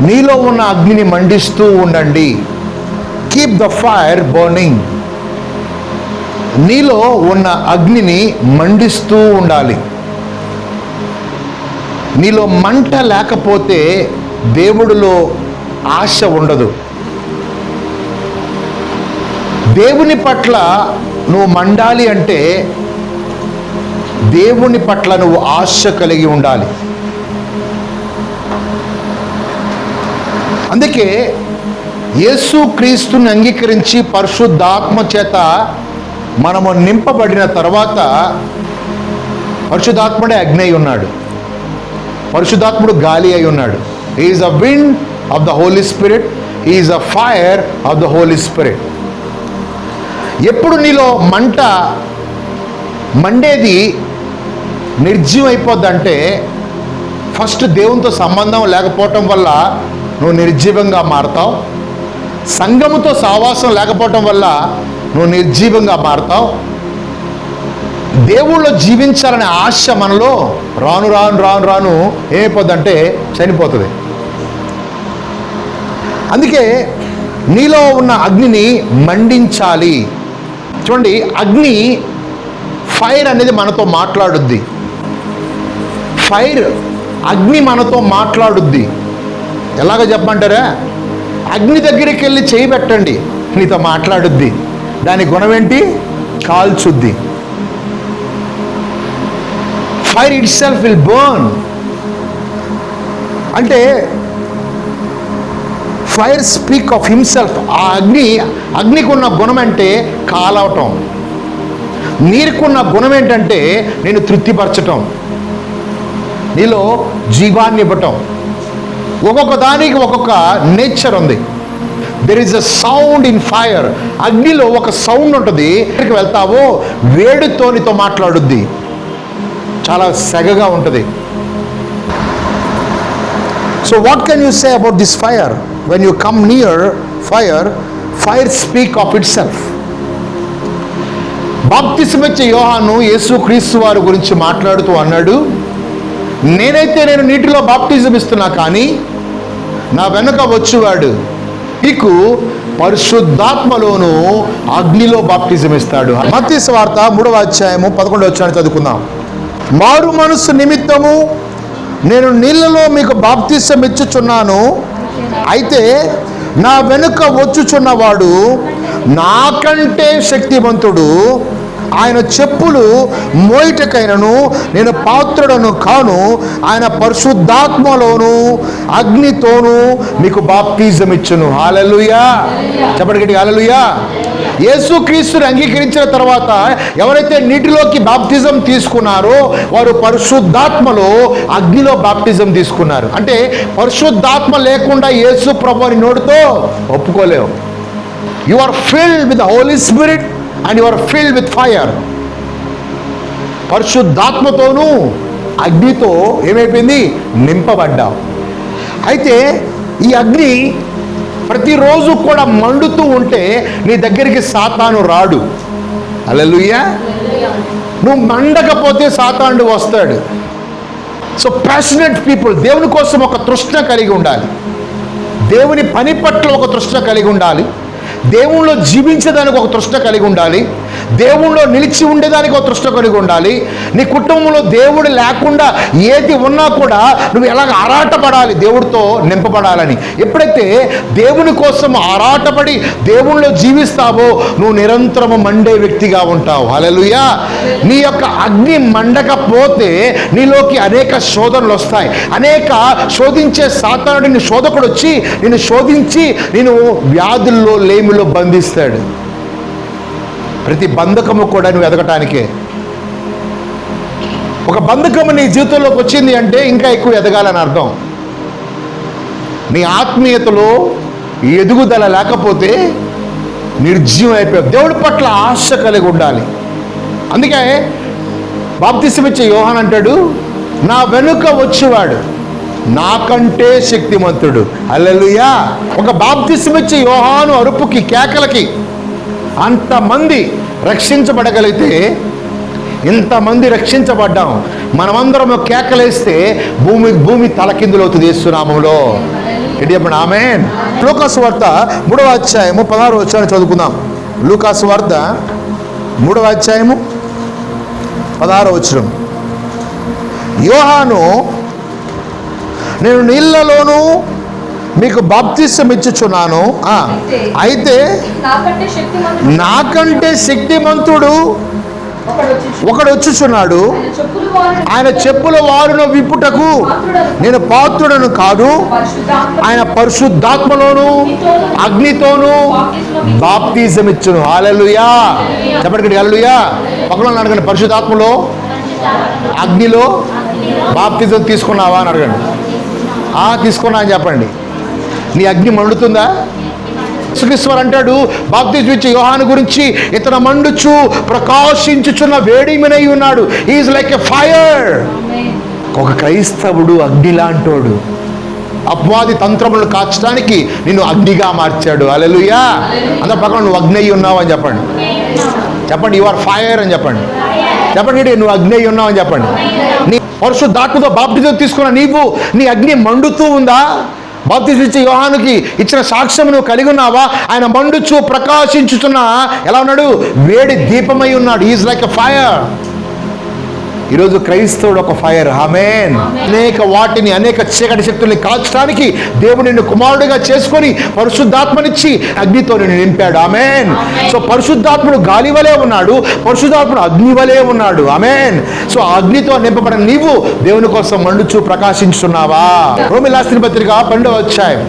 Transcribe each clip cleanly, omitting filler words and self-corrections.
నీలో ఉన్న అగ్నిని మండిస్తూ ఉండండి. Keep the fire burning. నీలో ఉన్న అగ్నిని మండిస్తూ ఉండాలి. నీలో మంట లేకపోతే దేవుడిలో ఆశ ఉండదు. దేవుని పట్ల నువ్వు మండాలి అంటే దేవుని పట్ల నువ్వు ఆశ కలిగి ఉండాలి. అందుకే యేసు క్రీస్తుని అంగీకరించి పరిశుద్ధాత్మ చేత మనము నింపబడిన తర్వాత పరిశుద్ధాత్ముడే అగ్ని అయి ఉన్నాడు, పరిశుద్ధాత్ముడు గాలి అయి ఉన్నాడు. He is a wind of the Holi spirit, he is a fire of the Holi spirit. ఎప్పుడు నీలో మంట మండేది నిర్జీవం అయిపోద్దంటే ఫస్ట్ దేవునితో సంబంధం లేకపోవటం వల్ల నువ్వు నిర్జీవంగా మారతావు. సంఘముతో సావాసం లేకపోవటం వల్ల నువ్వు నిర్జీవంగా మారతావు. దేవుళ్ళో జీవించాలనే ఆశ మనలో రాను రాను రాను రాను ఏమైపోద్దంటే చనిపోతుంది. అందుకే నీలో ఉన్న అగ్నిని మండించాలి. చూడండి, ఫైర్ అనేది మనతో మాట్లాడుద్ది. అగ్ని మనతో మాట్లాడుద్ది. ఎలాగ చెప్పమంటారా? అగ్ని దగ్గరికి వెళ్ళి చేయి పెట్టండి, నీతో మాట్లాడుద్ది. దాని గుణం ఏంటి? కాల్చుద్ది. Fire itself will burn. అంటే ఫైర్ స్పీక్ ఆఫ్ హిమ్సెల్ఫ్. ఆ అగ్నికి ఉన్న గుణం అంటే కాలవటం. నీరుకున్న గుణం ఏంటంటే నేను తృప్తిపరచటం, నీలో జీవాన్ని ఇవ్వటం. ఒక్కొక్క దానికి ఒక్కొక్క నేచర్ ఉంది. There is a sound in fire. అగ్నిలో ఒక సౌండ్ ఉంటుంది. ఎక్కడికి వెళ్తావో వేడితో నీతో మాట్లాడుద్ది, చాలా సెగగా ఉంటుంది. So what can you say about this fire? When you come near fire speak of itself. బాప్తిసమిచ్చే యోహాను యేసుక్రీస్తు వారి గురించి మాట్లాడుతూ అన్నాడు, నేను నీటిలో బాప్టిజం ఇస్తున్నా, కానీ నా వెనుక వచ్చేవాడు నీకు పరిశుద్ధాత్మలోను అగ్నిలో బాప్టిజం ఇస్తాడు. మత్తయి సువార్త 3వ అధ్యాయము 11వ వచనాన్ని చదువుకుందాం. మారు మనస్సు నిమిత్తము నేను నీళ్ళలో మీకు బాప్తిసం ఇచ్చుచున్నాను, అయితే నా వెనుక వచ్చుచున్నవాడు నాకంటే శక్తివంతుడు, ఆయన చెప్పులు మోయిటకైనను నేను పాత్రుడను కాను, ఆయన పరిశుద్ధాత్మలోను అగ్నితోను మీకు బాప్తిజం ఇచ్చును. హల్లెలూయా. చెప్పండి గట్టిగా హల్లెలూయా. యేసుక్రీస్తుని అంగీకరించిన తర్వాత ఎవరైతే నీటిలోకి బాప్తిజం తీసుకున్నారో వారు పరిశుద్ధాత్మలో అగ్నిలో బాప్తిజం తీసుకున్నారు. అంటే పరిశుద్ధాత్మ లేకుండా యేసు ప్రభువుని నోటితో ఒప్పుకోలేవు. You are filled with the Holi Spirit and you are filled with fire. పరిశుద్ధాత్మతోనూ అగ్నితో ఏమైపోయింది? నింపబడ్డావు. అయితే ఈ అగ్ని ప్రతిరోజు కూడా మండుతూ ఉంటే నీ దగ్గరికి సాతాను రాడు. హల్లెలూయా. నువ్వు మండకపోతే సాతానుడు వస్తాడు. సో ప్యాషనెట్ పీపుల్ దేవుని కోసం ఒక తృష్ణ కలిగి ఉండాలి, దేవుని పని పట్ల ఒక తృష్ణ కలిగి ఉండాలి, దేవుళ్ళో జీవించేదానికి ఒక తృష్ణ కలిగి ఉండాలి, దేవుళ్ళో నిలిచి ఉండేదానికి ఒక తృష్ణ కలిగి ఉండాలి. నీ కుటుంబంలో దేవుడు లేకుండా ఏది ఉన్నా కూడా నువ్వు ఎలాగ ఆరాటపడాలి, దేవుడితో నింపబడాలని. ఎప్పుడైతే దేవుని కోసం ఆరాటపడి దేవుళ్ళో జీవిస్తావో నువ్వు నిరంతరము మండే వ్యక్తిగా ఉంటావు. హల్లెలూయా. నీ యొక్క అగ్ని మండకపోతే నీలోకి అనేక శోధనలు వస్తాయి. అనేక శోధించే సాతానుడిని శోధకుడు వచ్చి నిన్ను శోధించి నేను వ్యాధుల్లో లేమిలో బంధిస్తాడు. ప్రతి బంధకము కూడా నువ్వు ఎదగటానికే. ఒక బంధకము నీ జీవితంలోకి వచ్చింది అంటే ఇంకా ఎక్కువ ఎదగాలని అర్థం. నీ ఆత్మీయతలో ఎదుగుదల లేకపోతే నిర్జీవం అయిపోయావు. దేవుడి పట్ల ఆశ కలిగి ఉండాలి. అందుకే బాప్తిసం ఇచ్చే యోహాను అంటాడు, నా వెనుక వచ్చేవాడు నాకంటే శక్తిమంతుడు. హల్లెలూయా. ఒక బాప్తిసం ఇచ్చే యోహాను అరుపుకి కేకలకి అంతమంది రక్షించబడగలిగితే ఇంతమంది రక్షించబడ్డాం. మనమందరం కేకలేస్తే భూమి తలకిందులవుతుంది యేసు నామములో. ఏంటి చెప్పండి ఆమేన్. లూకాసు వార్త 3వ అధ్యాయము 16వ వచనాన్ని చదువుకుందాం. లూకాసు వార్త 3వ అధ్యాయము 16వ వచనం. యోహాను నేను నీళ్లలోనూ మీకు బాప్తిసం ఇచ్చుచున్నాను, అయితే నాకంటే శక్తిమంతుడు ఒకడు వచ్చుచున్నాడు, ఆయన చెప్పుల వారును విప్పుటకు నేను పాత్రుడను కాదు, ఆయన పరిశుద్ధాత్మలోను అగ్నితోను బాప్తిజం ఇచ్చును. హల్లెలూయా చెప్పండి. హల్లెలూయా. పక్కన అడగండి, పరిశుద్ధాత్మలో అగ్నిలో బాప్తిజం తీసుకున్నావా అని అడగండి. తీసుకున్నా అని చెప్పండి. నీ అగ్ని మండుతుందా? యేసుక్రీస్తు అంటాడు బాప్తిజం ఇచ్చే యోహాను గురించి, ఇతను మండుచు ప్రకాశించుచున్న వేడిమినై ఉన్నాడు. Is like a fire. ఒక క్రైస్తవుడు అగ్ని లాంటోడు. అపవాది తంత్రములను కాల్చడానికి నిన్ను అగ్నిగా మార్చాడు. హల్లెలూయా. అందరి పక్కన నువ్వు అగ్ని అయి ఉన్నావు అని చెప్పండి. చెప్పండి, యు ఆర్ ఫైర్ అని చెప్పండి. చెప్పండి, నువ్వు అగ్ని అయి ఉన్నావు అని చెప్పండి. నీ పరిశుద్ధాత్మతో బాప్తిజం తీసుకున్న నీవు, నీ అగ్ని మండుతూ ఉందా? బాప్తిజం ఇచ్చే యోహానుకి ఇచ్చిన సాక్ష్యం నువ్వు కలిగి ఉన్నావా? ఆయన మండుచు ప్రకాశించుచున్న ఎలా ఉన్నాడు? వేడి దీపమై ఉన్నాడు. Is like a fire. ఈరోజు క్రైస్తవుడు ఒక ఫైర్. ఆమేన్. అనేక చీకటి శక్తుల్ని కాల్చడానికి దేవుడు నిన్ను కుమారుడిగా చేసుకొని పరిశుద్ధాత్మనిచ్చి అగ్నితో నిన్ను నింపాడు. ఆమేన్. సో పరిశుద్ధాత్ముడు గాలి వలే ఉన్నాడు, పరిశుద్ధాత్ముడు అగ్ని వలే ఉన్నాడు. ఆమేన్. సో అగ్నితో నింపబడిన నీవు దేవుని కోసం మండుచు ప్రకాశించున్నావా? రోమీయులకు రాసిన పత్రిక 12వ అధ్యాయం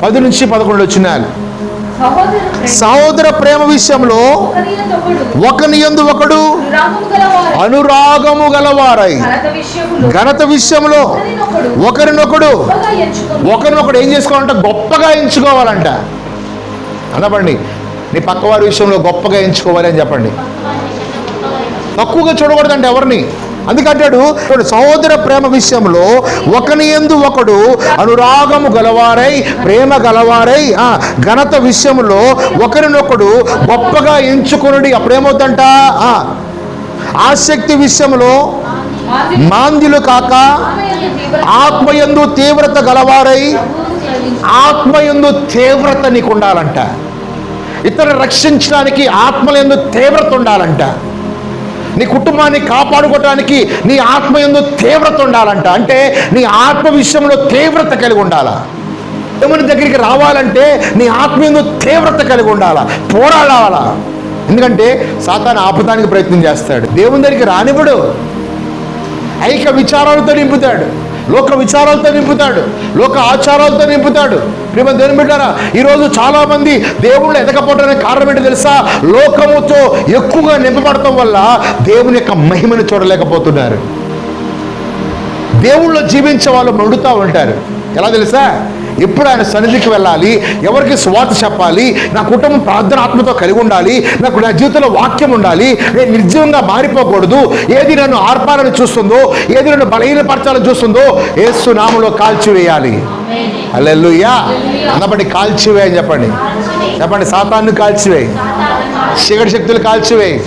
10 నుంచి 11 వచనాలు. సహోదర ప్రేమ విషయంలో ఒకనియందు ఒకడు అనురాగము గలవారై, ఘనత విషయంలో ఒకరినొకడు ఏం చేసుకోవాలంట? గొప్పగా ఎంచుకోవాలంట. అనబండి, నీ పక్కవారి విషయంలో గొప్పగా ఎంచుకోవాలి అని చెప్పండి. తక్కువగా చూడకూడదంటే ఎవరిని. అందుకంటాడు సహోదర ప్రేమ విషయంలో ఒకనియందు ఒకడు అనురాగము గలవారై, ప్రేమ గలవారై, ఘనత విషయంలో ఒకరినొకడు గొప్పగా ఎంచుకొనుడి. అప్పుడేమవుతుందంట? ఆసక్తి విషయంలో మాంద్యులు కాక ఆత్మయందు తీవ్రత గలవారై. ఆత్మయందు తీవ్రత నీకు ఉండాలంట. ఇతరులను రక్షించడానికి ఆత్మయందు తీవ్రత ఉండాలంట. నీ కుటుంబాన్ని కాపాడుకోవడానికి నీ ఆత్మయందు తీవ్రత ఉండాలంట. అంటే నీ ఆత్మ విషయంలో తీవ్రత కలిగి ఉండాలా. దేవుని దగ్గరికి రావాలంటే నీ ఆత్మయందు తీవ్రత కలిగి ఉండాలా, పోరాడాలా. ఎందుకంటే సాతాను ఆపడానికి ప్రయత్నం చేస్తాడు. దేవుని దగ్గరికి రానివ్వడు. ఐక విచారాలతో నింపుతాడు, లోక విచారాలతో నింపుతాడు, లోక ఆచారాలతో నింపుతాడు. ప్రేమ దేవుని బిడ్డారా, ఈరోజు చాలా మంది దేవుళ్ళు ఎదగపోవడానికి కారణం ఏంటో తెలుసా? లోకముతో ఎక్కువగా నింపబడటం వల్ల దేవుని యొక్క మహిమను చూడలేకపోతున్నారు. దేవుళ్ళు జీవించే వాళ్ళు మండుతూ ఉంటారు. ఎలా తెలుసా? ఎప్పుడు ఆయన సన్నిధికి వెళ్ళాలి, ఎవరికి స్వార్థ చెప్పాలి, నా కుటుంబం ప్రార్థన ఆత్మతో కలిగి ఉండాలి, నా జీవితంలో వాక్యం ఉండాలి, నేను నిర్జీవంగా మారిపోకూడదు. ఏది నన్ను ఆర్పాలని చూస్తుందో, ఏది నన్ను బలహీనపరచాలని చూస్తుందో యేసు నామములో కాల్చివేయాలి. హల్లెలూయా. అన్నబట్టి కాల్చివేయి అని చెప్పండి. చెప్పండి, సాతాన్ని కాల్చివేయి, చీకటి శక్తులు కాల్చివేయి.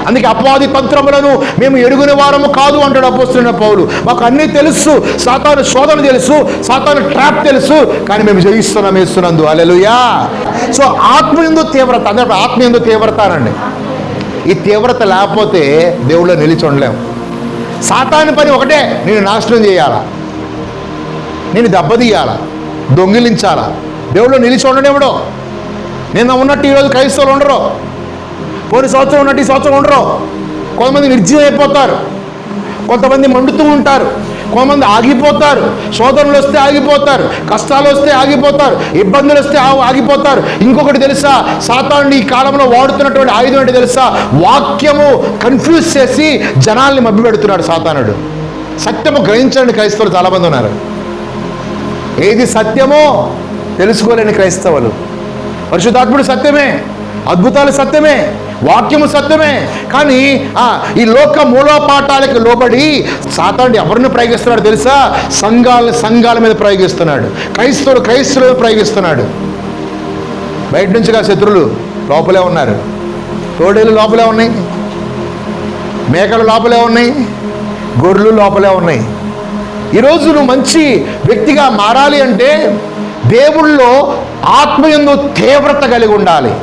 అందుకే అపవాది తంత్రములను మేము ఎరుగుని వారము కాదు అంటాడు అపోస్తలుడైన పౌలు. మాకు అన్నీ తెలుసు, సాతాను శోధన తెలుసు, సాతాను ట్రాప్ తెలుసు, కానీ మేము జయిస్తున్నాం యేసునందు. హల్లెలూయా. సో ఆత్మయందు తీవ్రత, అందరూ ఆత్మయందు తీవ్రత అనండి. ఈ తీవ్రత లేకపోతే దేవుళ్ళో నిలిచి ఉండలేము. సాతాను పని ఒకటే, నేను నాశనం చేయాలా, నేను దెబ్బతీయాలా, దొంగిలించాలా. దేవుళ్ళో నిలిచి ఉండనేవడో. నిన్న ఉన్నట్టు ఈరోజు క్రైస్తవులు ఉండరు, పోయిన సంవత్సరం ఉన్నట్టు ఈ సంవత్సరం ఉండరు. కొంతమంది నిర్జీవం అయిపోతారు, కొంతమంది మండుతూ ఉంటారు, కొంతమంది ఆగిపోతారు. శోధనలు వస్తే ఆగిపోతారు, కష్టాలు వస్తే ఆగిపోతారు, ఇబ్బందులు వస్తే ఆగిపోతారు. ఇంకొకటి తెలుసా? సాతానుడు ఈ కాలంలో వాడుతున్నటువంటి ఆయుధం ఏంటి తెలుసా? వాక్యము కన్ఫ్యూజ్ చేసి జనాల్ని మభ్యపెడుతున్నాడు సాతానుడు. సత్యము గ్రహించండి క్రైస్తవులు చాలామంది ఉన్నారు. ఏది సత్యమో తెలుసుకోలేని క్రైస్తవులు. పరిశుద్ధాత్ముడు సత్యమే, అద్భుతాలు సత్యమే, వాక్యము సత్యమే, కానీ ఈ లోక మూలపాఠాలకు లోబడి సాతానుడు ఎవరిని ప్రయోగిస్తున్నాడు తెలుసా? సంఘాల మీద ప్రయోగిస్తున్నాడు, క్రైస్తవుల మీద ప్రయోగిస్తున్నాడు. బయట నుంచిగా శత్రులు లోపలే ఉన్నారు. తోడేలు లోపలే ఉన్నాయి, మేకలు లోపలే ఉన్నాయి, గొర్రెలు లోపలే ఉన్నాయి. ఈరోజు నువ్వు మంచి వ్యక్తిగా మారాలి అంటే దేవుళ్ళో ఆత్మయందు తీవ్రత కలిగి ఉండాలి.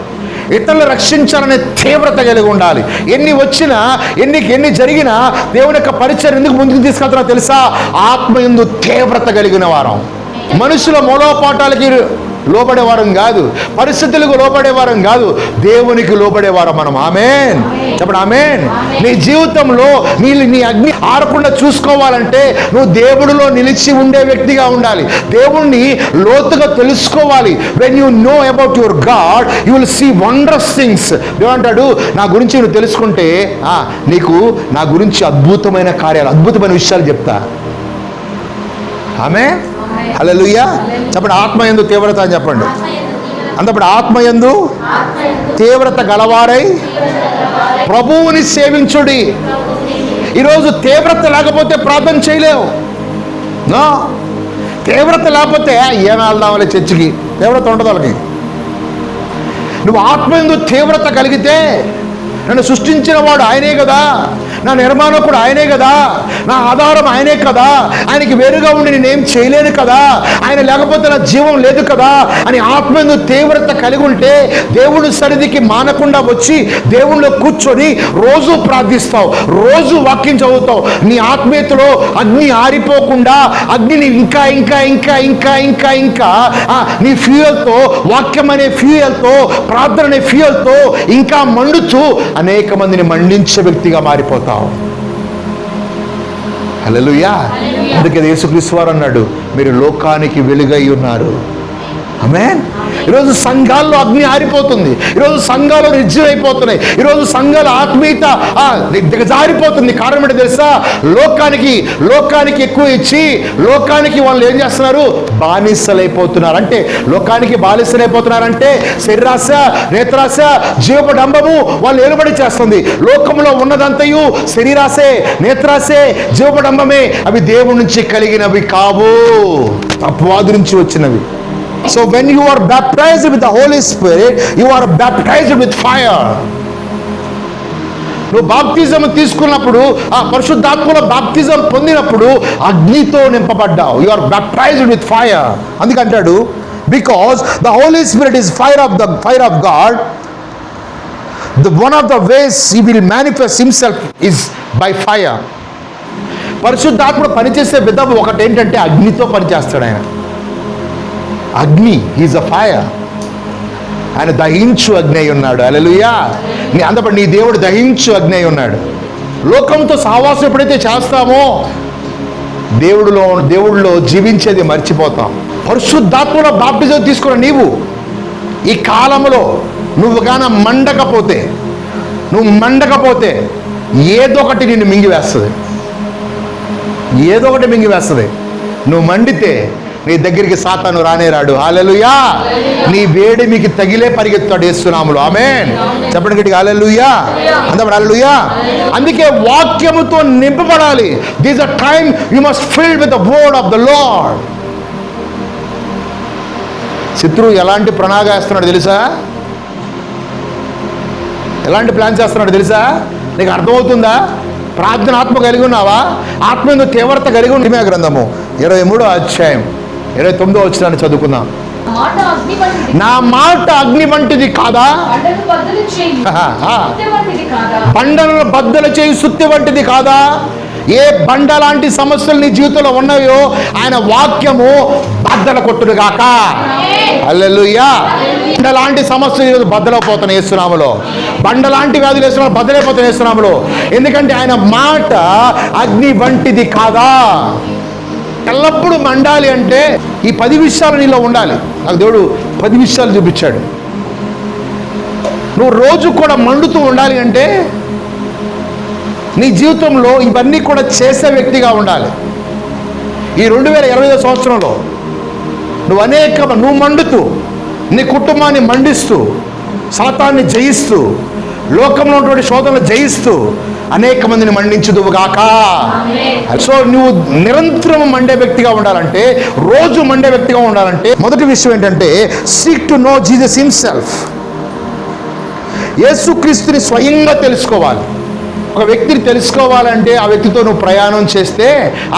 ఇతరులు రక్షించాలనే తీవ్రత కలిగి ఉండాలి. ఎన్ని వచ్చినా ఎన్ని జరిగినా దేవుని యొక్క పరిచయం ఎందుకు ముందుకు తీసుకెళ్తున్నా తెలుసా? ఆత్మయందు తీవ్రత కలిగిన వారం. మనుషుల మూలపాఠాలకి లోబడేవారం కాదు, పరిస్థితులకు లోబడేవారం కాదు, దేవునికి లోబడేవారం మనం. ఆమేన్ చెప్పండి ఆమేన్. నీ జీవితంలో నీ అగ్ని ఆరకుండా చూసుకోవాలంటే నువ్వు దేవుడిలో నిలిచి ఉండే వ్యక్తిగా ఉండాలి. దేవుణ్ణి లోతుగా తెలుసుకోవాలి. When you know about your God you will see wondrous things. ఏమంటాడు? నా గురించి నువ్వు తెలుసుకుంటే నీకు నా గురించి అద్భుతమైన కార్యాలు, అద్భుతమైన విషయాలు చెప్తా. ఆమేన్ హల్లెలూయా. చెప్పండి ఆత్మయందు తీవ్రత అని చెప్పండి. అంతప్పుడు ఆత్మయందు తీవ్రత గలవారై ప్రభువుని సేవించుడి. ఈరోజు తీవ్రత లేకపోతే ప్రార్థన చేయలేవు. తీవ్రత లేకపోతే ఏం వెళ్దామలే చర్చికి, తీవ్రత ఉండదు వాళ్ళకి. నువ్వు ఆత్మయందు తీవ్రత కలిగితే నన్ను సృష్టించిన వాడు ఆయనే కదా, నా నిర్మాణకుడు ఆయనే కదా, నా ఆధారం ఆయనే కదా, ఆయనకి వేరుగా ఉండి నేనేం చేయలేను కదా, ఆయన లేకపోతే నా జీవం లేదు కదా అని ఆత్మయందు తీవ్రత కలిగి ఉంటే దేవుడి సన్నిధికి మానకుండా వచ్చి దేవుళ్ళో కూర్చొని రోజు ప్రార్థిస్తావు, రోజు వాక్యం చదువుతావు. నీ ఆత్మీయతలో అగ్ని ఆరిపోకుండా అగ్నిని ఇంకా ఇంకా ఇంకా ఇంకా ఇంకా ఇంకా నీ ఫ్యూయల్తో, వాక్యం అనే ఫ్యూయల్తో, ప్రార్థన అనే ఫ్యూయల్తో ఇంకా మండుతూ అనేక మందిని మండించే వ్యక్తిగా మారిపోతావు. హల్లెలూయా. అందుకే యేసుక్రీస్తు వారు అన్నాడు, మీరు లోకానికి వెలుగై ఉన్నారు. ఆమేన్. ఈరోజు సంఘాల్లో అగ్ని ఆరిపోతుంది. ఈరోజు సంఘాలు నిర్జీవైపోతున్నాయి. ఈరోజు సంఘాల ఆత్మీయత దిగజారిపోతుంది. కారణం ఏంటో తెలుసా? లోకానికి ఎక్కువ ఇచ్చి లోకానికి వాళ్ళు ఏం చేస్తున్నారు? బానిసలైపోతున్నారు. అంటే లోకానికి బానిసలైపోతున్నారంటే శరీరాశ, నేత్రాశ, జీవపడంబము వాళ్ళు ఏలుబడి చేస్తుంది. లోకంలో ఉన్నదంతయు శరీరాశే, నేత్రాశే, జీవపడంబమే. అవి దేవుడి నుంచి కలిగినవి కావు, అపవాది నుంచి వచ్చినవి. So when you are baptized with the Holy Spirit, you are baptized with fire. నువ్వు బాప్తిజం తీసుకున్నప్పుడు, ఆ పరిశుద్ధాత్మలో బాప్తిజం పొందినప్పుడు అగ్నితో నింపబడ్డావు. You are baptized with fire. అందుకంటాడు, because the Holi Spirit is fire of God, the one of the ways he will manifest himself is by fire. పరిశుద్ధాత్ముడు పనిచేసే విధం ఒకటి ఏంటంటే అగ్నితో పనిచేస్తాడు ఆయన. అగ్ని, హీజ్ అ ఫైర్. ఆయన దహించు అగ్ని అయి ఉన్నాడు. హల్లెలూయా. అందుబట్టి నీ దేవుడు దహించు అగ్ని అయి ఉన్నాడు. లోకంతో సహవాసం ఎప్పుడైతే చేస్తామో దేవుడిలో జీవించేది మర్చిపోతాం. పరిశుద్ధాత్మలో బాప్టిజం తీసుకున్న నీవు ఈ కాలంలో నువ్వు మండకపోతే ఏదో ఒకటి నిన్ను మింగివేస్తుంది. నువ్వు మండితే నీ దగ్గరికి సాతాను రానేరాడు. హల్లెలూయా. నీ వేడి మీకు తగిలే పరిగెత్తాడు యేసు నామములో. ఆమేన్ చెప్పండి గట్టిగా హల్లెలూయా. అందరూ హల్లెలూయా. అందుకే వాక్యముతో నింపబడాలి. This a time you must fill with the word of the Lord. శత్రువు ఎలాంటి ప్రణాళిక వేస్తున్నాడు తెలుసా? ఎలాంటి ప్లాన్ చేస్తున్నాడు తెలుసా? నీకు అర్థమవుతుందా? ప్రార్థన ఆత్మ కలిగి ఉన్నావా? ఆత్మ తీవ్రత కలిగి ఉంది. గ్రంథము 23వ అధ్యాయం 29వ వచనాన్ని చదువుకుందాం. నా మాట అగ్ని వంటిది కాదా? బండలను బద్దలు చేయి సుత్తి వంటిది కాదా? ఏ బండ లాంటి సమస్యలు నీ జీవితంలో ఉన్నాయో ఆయన వాక్యము బద్దలు కొట్టుడుగాక. హల్లెలూయా. బండ లాంటి సమస్యలు ఈరోజు బద్దలైపోతున్నాయి యేసు నామములో. బండ లాంటి వ్యాధులు వేస్తున్నా బద్దలైపోతున్నాయి యేసు నామములో. ఎందుకంటే ఆయన మాట అగ్ని వంటిది కాదా? ఎల్లప్పుడూ మండాలి అంటే ఈ 10 విషయాలు నీలో ఉండాలి. నాకు దేవుడు 10 విషయాలు చూపించాడు. నువ్వు రోజు కూడా మండుతూ ఉండాలి అంటే నీ జీవితంలో ఇవన్నీ కూడా చేసే వ్యక్తిగా ఉండాలి. ఈ 2025వ సంవత్సరంలో నువ్వు మండుతూ నీ కుటుంబాన్ని మండిస్తూ సాతాన్ని జయిస్తూ లోకంలో ఉన్నటువంటి శోధనలు జయిస్తూ అనేక మందిని మండించుదువుగాక. సో నువ్వు నిరంతరం మండే వ్యక్తిగా ఉండాలంటే, రోజు మండే వ్యక్తిగా ఉండాలంటే మొదటి విషయం ఏంటంటే seek to know Jesus himself. యేసుక్రీస్తుని స్వయంగా తెలుసుకోవాలి. ఒక వ్యక్తిని తెలుసుకోవాలంటే ఆ వ్యక్తితో నువ్వు ప్రయాణం చేస్తే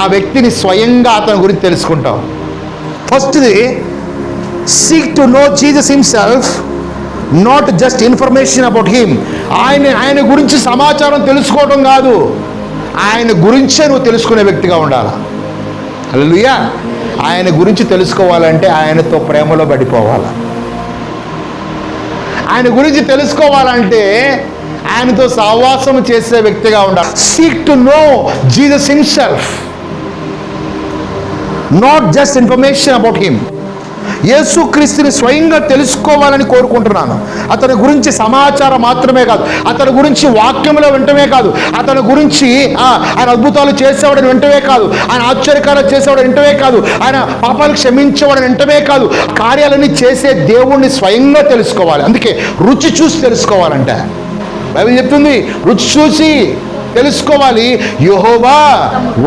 ఆ వ్యక్తిని స్వయంగా అతని గురించి తెలుసుకుంటావు. ఫస్ట్ది, seek to know Jesus himself, not just information about him. ఆయన గురించి సమాచారం తెలుసుకోవడం కాదు, ఆయన గురించే నువ్వు తెలుసుకునే వ్యక్తిగా ఉండాలి. హల్లెలూయా. ఆయన గురించి తెలుసుకోవాలంటే ఆయనతో ప్రేమలో పడిపోవాలి. ఆయన గురించి తెలుసుకోవాలంటే ఆయనతో సహవాసం చేసే వ్యక్తిగా ఉండాలి. Seek to know Jesus himself, not just information about him. యేసుక్రీస్తుని స్వయంగా తెలుసుకోవాలని కోరుకుంటున్నాను. అతని గురించి సమాచారం మాత్రమే కాదు, అతని గురించి వాక్యంలో వింటమే కాదు, అతని గురించి ఆయన అద్భుతాలు చేసేవాడని వింటమే కాదు, ఆయన ఆశ్చర్యకారాలు చేసేవాడని వింటమే కాదు, ఆయన పాపాలు క్షమించేవాడని వింటమే కాదు, కార్యాలన్నీ చేసే దేవుణ్ణి స్వయంగా తెలుసుకోవాలి. అందుకే రుచి చూసి తెలుసుకోవాలంట బైబిల్ చెప్తుంది. రుచి చూసి తెలుసుకోవాలి. యెహోవా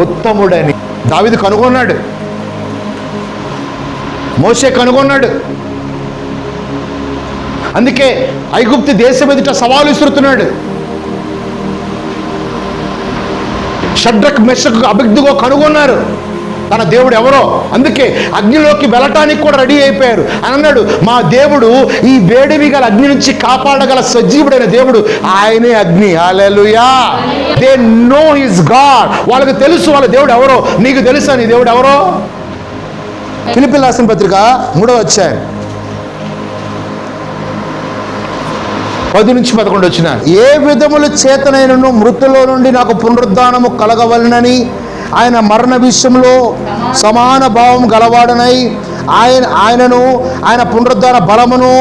ఉత్తముడని దావీదు కనుగొన్నాడు, మోషే కనుగొన్నాడు. అందుకే ఐగుప్తు దేశం ఎదుట సవాలు విసురుతున్నాడు. షడ్రక్ మెషక్ అబేద్నెగో కనుగొన్నారు తన దేవుడు ఎవరో. అందుకే అగ్నిలోకి వెళ్ళటానికి కూడా రెడీ అయిపోయారు. అని అన్నాడు, మా దేవుడు ఈ వేడివి గల అగ్ని నుంచి కాపాడగల సజీవుడైన దేవుడు, ఆయనే అగ్ని. హల్లెలూయా. They know his God. వాళ్ళకి తెలుసు వాళ్ళ దేవుడు ఎవరో. నీకు తెలుసా నీ దేవుడు ఎవరో? ఫిలిప్పీయులకు రాసిన పత్రిక 3వ అధ్యాయం 10-11 వచ్చిన, ఏ విధముల చేతనైనను మృతుల్లో నుండి నాకు పునరుద్ధానము కలగవలనని ఆయన మరణ విషయంలో సమాన భావం గలవాడనై ఆయనను ఆయన పునరుద్ధాన బలమును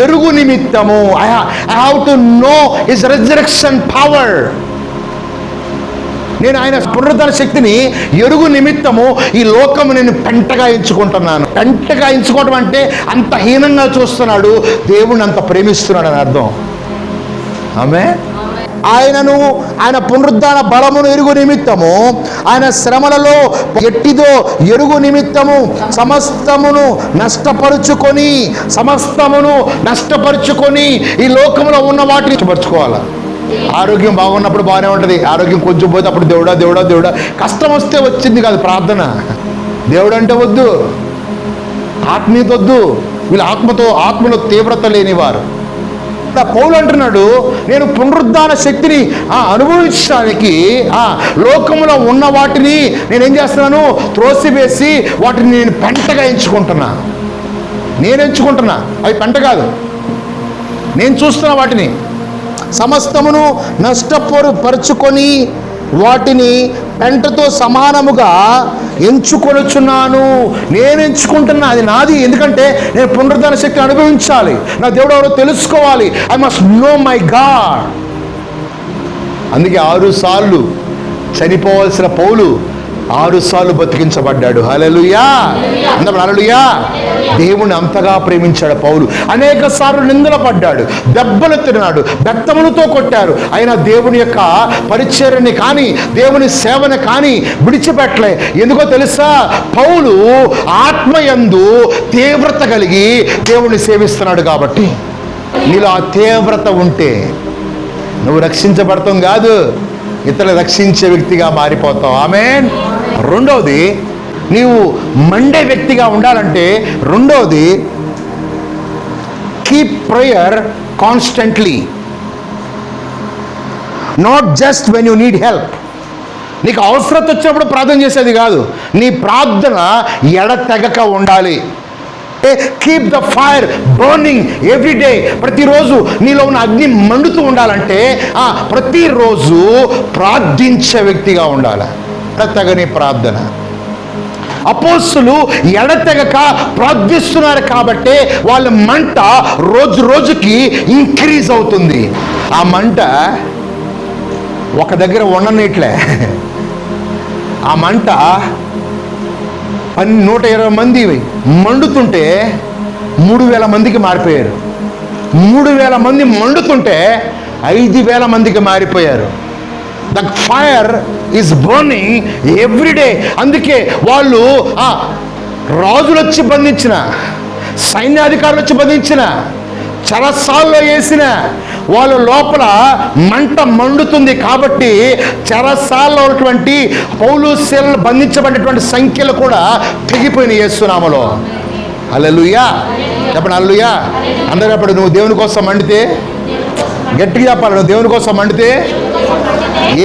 ఎరుగు నిమిత్తము. I have to know his resurrection power. నేను ఆయన పునరుద్ధరణ శక్తిని ఎరుగు నిమిత్తము ఈ లోకము నేను పెంటగా ఎంచుకుంటున్నాను. పెంటగా ఎంచుకోవడం అంటే అంత హీనంగా చూస్తున్నాడు, దేవుణ్ణి అంత ప్రేమిస్తున్నాడు అని అర్థం. ఆమె ఆయనను ఆయన పునరుద్ధాన బలమును ఎరుగు నిమిత్తము, ఆయన శ్రమలలో ఎట్టిదో ఎరుగు నిమిత్తము సమస్తమును నష్టపరుచుకొని ఈ లోకంలో ఉన్న వాటిని నష్టపరుచుకోవాలి. ఆరోగ్యం బాగున్నప్పుడు బాగానే ఉంటుంది, ఆరోగ్యం కొంచెం పోతే అప్పుడు దేవుడా దేవుడా దేవుడా. కష్టం వస్తే వచ్చింది కాదు ప్రార్థన. దేవుడు అంటే వద్దు, ఆత్మీయత వద్దు. వీళ్ళు ఆత్మలో తీవ్రత లేనివారు. పౌలు అంటున్నాడు, నేను పునరుద్ధాన శక్తిని అనుభవించడానికి లోకంలో ఉన్న వాటిని నేనేం చేస్తున్నాను, త్రోసివేసి వాటిని నేను పెంటగా ఎంచుకుంటున్నా. అవి పెంట కాదు, నేను చూస్తున్నా వాటిని. సమస్తమును నష్టపరుచుకొని వాటిని పెంటతో సమానముగా ఎంచుకొనుచున్నాను. నేను ఎంచుకుంటున్నా, అది నాది. ఎందుకంటే నేను పునరుద్ధాన శక్తిని అనుభవించాలి, నా దేవుడు ఎవరో తెలుసుకోవాలి. I must know my God. అందుకే 6 సార్లు చనిపోవాల్సిన పౌలు 6 సార్లు బతికించబడ్డాడు. హల్లెలూయా. అందరూ హల్లెలూయా. దేవుని అంతగా ప్రేమించాడు పౌలు. అనేక సార్లు నిందలు పడ్డాడు, దెబ్బలు తిన్నాడు, బెత్తములతో కొట్టారు. అయినా దేవుని యొక్క పరిచర్యని కానీ దేవుని సేవని కానీ విడిచిపెట్టలే. ఎందుకో తెలుసా? పౌలు ఆత్మయందు తీవ్రత కలిగి దేవుని సేవిస్తున్నాడు కాబట్టి. నీలో ఆ తీవ్రత ఉంటే నువ్వు రక్షించబడతాం కాదు, ఇతరులు రక్షించే వ్యక్తిగా మారిపోతావు. ఆమేన్. రెండవది, నీవు మండే వ్యక్తిగా ఉండాలంటే రెండవది, keep prayer constantly, not just when you need help. నీకు అవసరత వచ్చినప్పుడు ప్రార్థన చేసేది కాదు, నీ ప్రార్థన ఎడతెగక ఉండాలి. Keep the fire burning every day. ప్రతిరోజు నీలో ఉన్న అగ్ని మండుతూ ఉండాలంటే ప్రతిరోజు ప్రార్థించే వ్యక్తిగా ఉండాలి. ఎడతెగని ప్రార్థన. అపోస్తులు ఎడతెగక ప్రార్థిస్తున్నారు కాబట్టి వాళ్ళ మంట రోజు రోజుకి ఇంక్రీజ్ అవుతుంది. ఆ మంట ఒక దగ్గర ఉండనట్లే. ఆ మంట 120 మంది మండుతుంటే 3000 మందికి మారిపోయారు. 3000 మంది మండుతుంటే 5000 మందికి మారిపోయారు. The fire is burning everyday. అందుకే వాళ్ళు రాజులు వచ్చి బంధించిన, సైన్యాధికారులు వచ్చి బంధించిన, చెరసాల్లో వేసిన వాళ్ళ లోపల మంట మండుతుంది. కాబట్టి చెరసాల్లో ఉన్నటువంటి పౌలు శీలలు బంధించబడినటువంటి సంఖ్యలు కూడా తెగిపోయినాయి యేసు నామములో. హల్లెలూయా చెప్పండి, హల్లెలూయా. అందరూ అప్పుడు నువ్వు దేవుని కోసం మండితే, గట్టిగా చెప్పాలి, నువ్వు దేవుని కోసం మండితే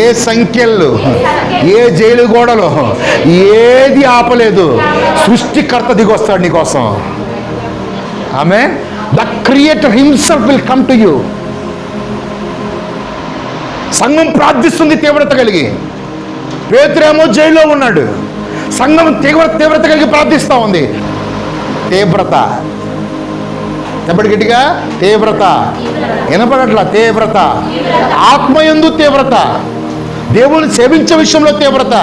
ఏ సంఖ్యలు, ఏ జైలు గోడలు, ఏది ఆపలేదు. సృష్టికర్త దిగొస్తాడు నీ కోసం. ఆమేన్. The creator himself will come to you. సంఘం ప్రార్థిస్తుంది తీవ్రత కలిగి. పేతురేమో జైల్లో ఉన్నాడు, సంఘం తీవ్రత కలిగి ప్రార్థిస్తూ ఉంది. తీవ్రత చెప్పండి గట్టిగా, తీవ్రత. వినపడట్లా? తీవ్రత. ఆత్మయందు తీవ్రత, దేవుని సేవించే విషయంలో తీవ్రత,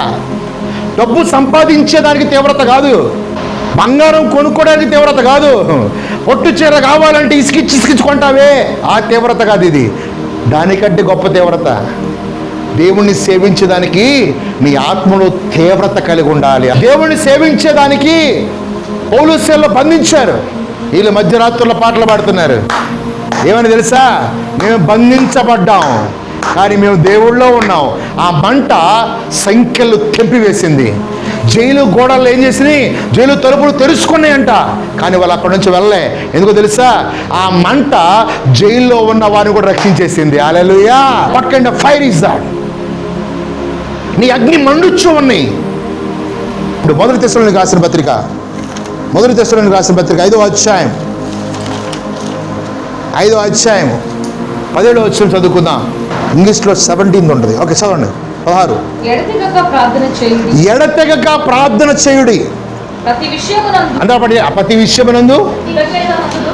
డబ్బు సంపాదించేదానికి తీవ్రత కాదు, బంగారం కొనుక్కోవడానికి తీవ్రత కాదు, పొట్టు చీర కావాలంటే ఇసుకిచ్చుకుంటావే ఆ తీవ్రత కాదు. ఇది దానికంటే గొప్ప తీవ్రత. దేవుణ్ణి సేవించేదానికి నీ ఆత్మలో తీవ్రత కలిగి ఉండాలి. దేవుణ్ణి సేవించేదానికి పౌలు శీలలు బంధించారు. వీళ్ళు మధ్యరాత్రుల పాటలు పాడుతున్నారు. ఏమని తెలుసా? మేము బంధించబడ్డాం, కానీ మేము దేవుళ్ళో ఉన్నాం. ఆ మంట సంఖ్యలు తెంపివేసింది. జైలు గోడలు ఏం చేసినాయి? జైలు తలుపులు తెరుచుకున్నాయంట, కానీ వాళ్ళు అక్కడి నుంచి వెళ్ళలే. ఎందుకో తెలుసా? ఆ మంట జైల్లో ఉన్న వారిని కూడా రక్షించేసింది. హల్లెలూయా. What kind of fire is that? నీ అగ్ని మండుచు ఉన్నాయి. ఇప్పుడు మొదటి తెస్సలోనికీయులకు రాసిన పత్రిక, మొదటి తెస్సలోనికీయులకు రాసిన పత్రిక 5వ అధ్యాయం 17వ వచనం చదువుకుందాం. ఇంగ్లీష్లో 17 ఉంటుంది. ఓకే, చదవండి. 16. ఎడతెగక ప్రార్థన చేయుడి. ఎడతెగక ప్రార్థన చేయుడి. ప్రతి విషయమునందు. అందపడి ప్రతి విషయమునందు.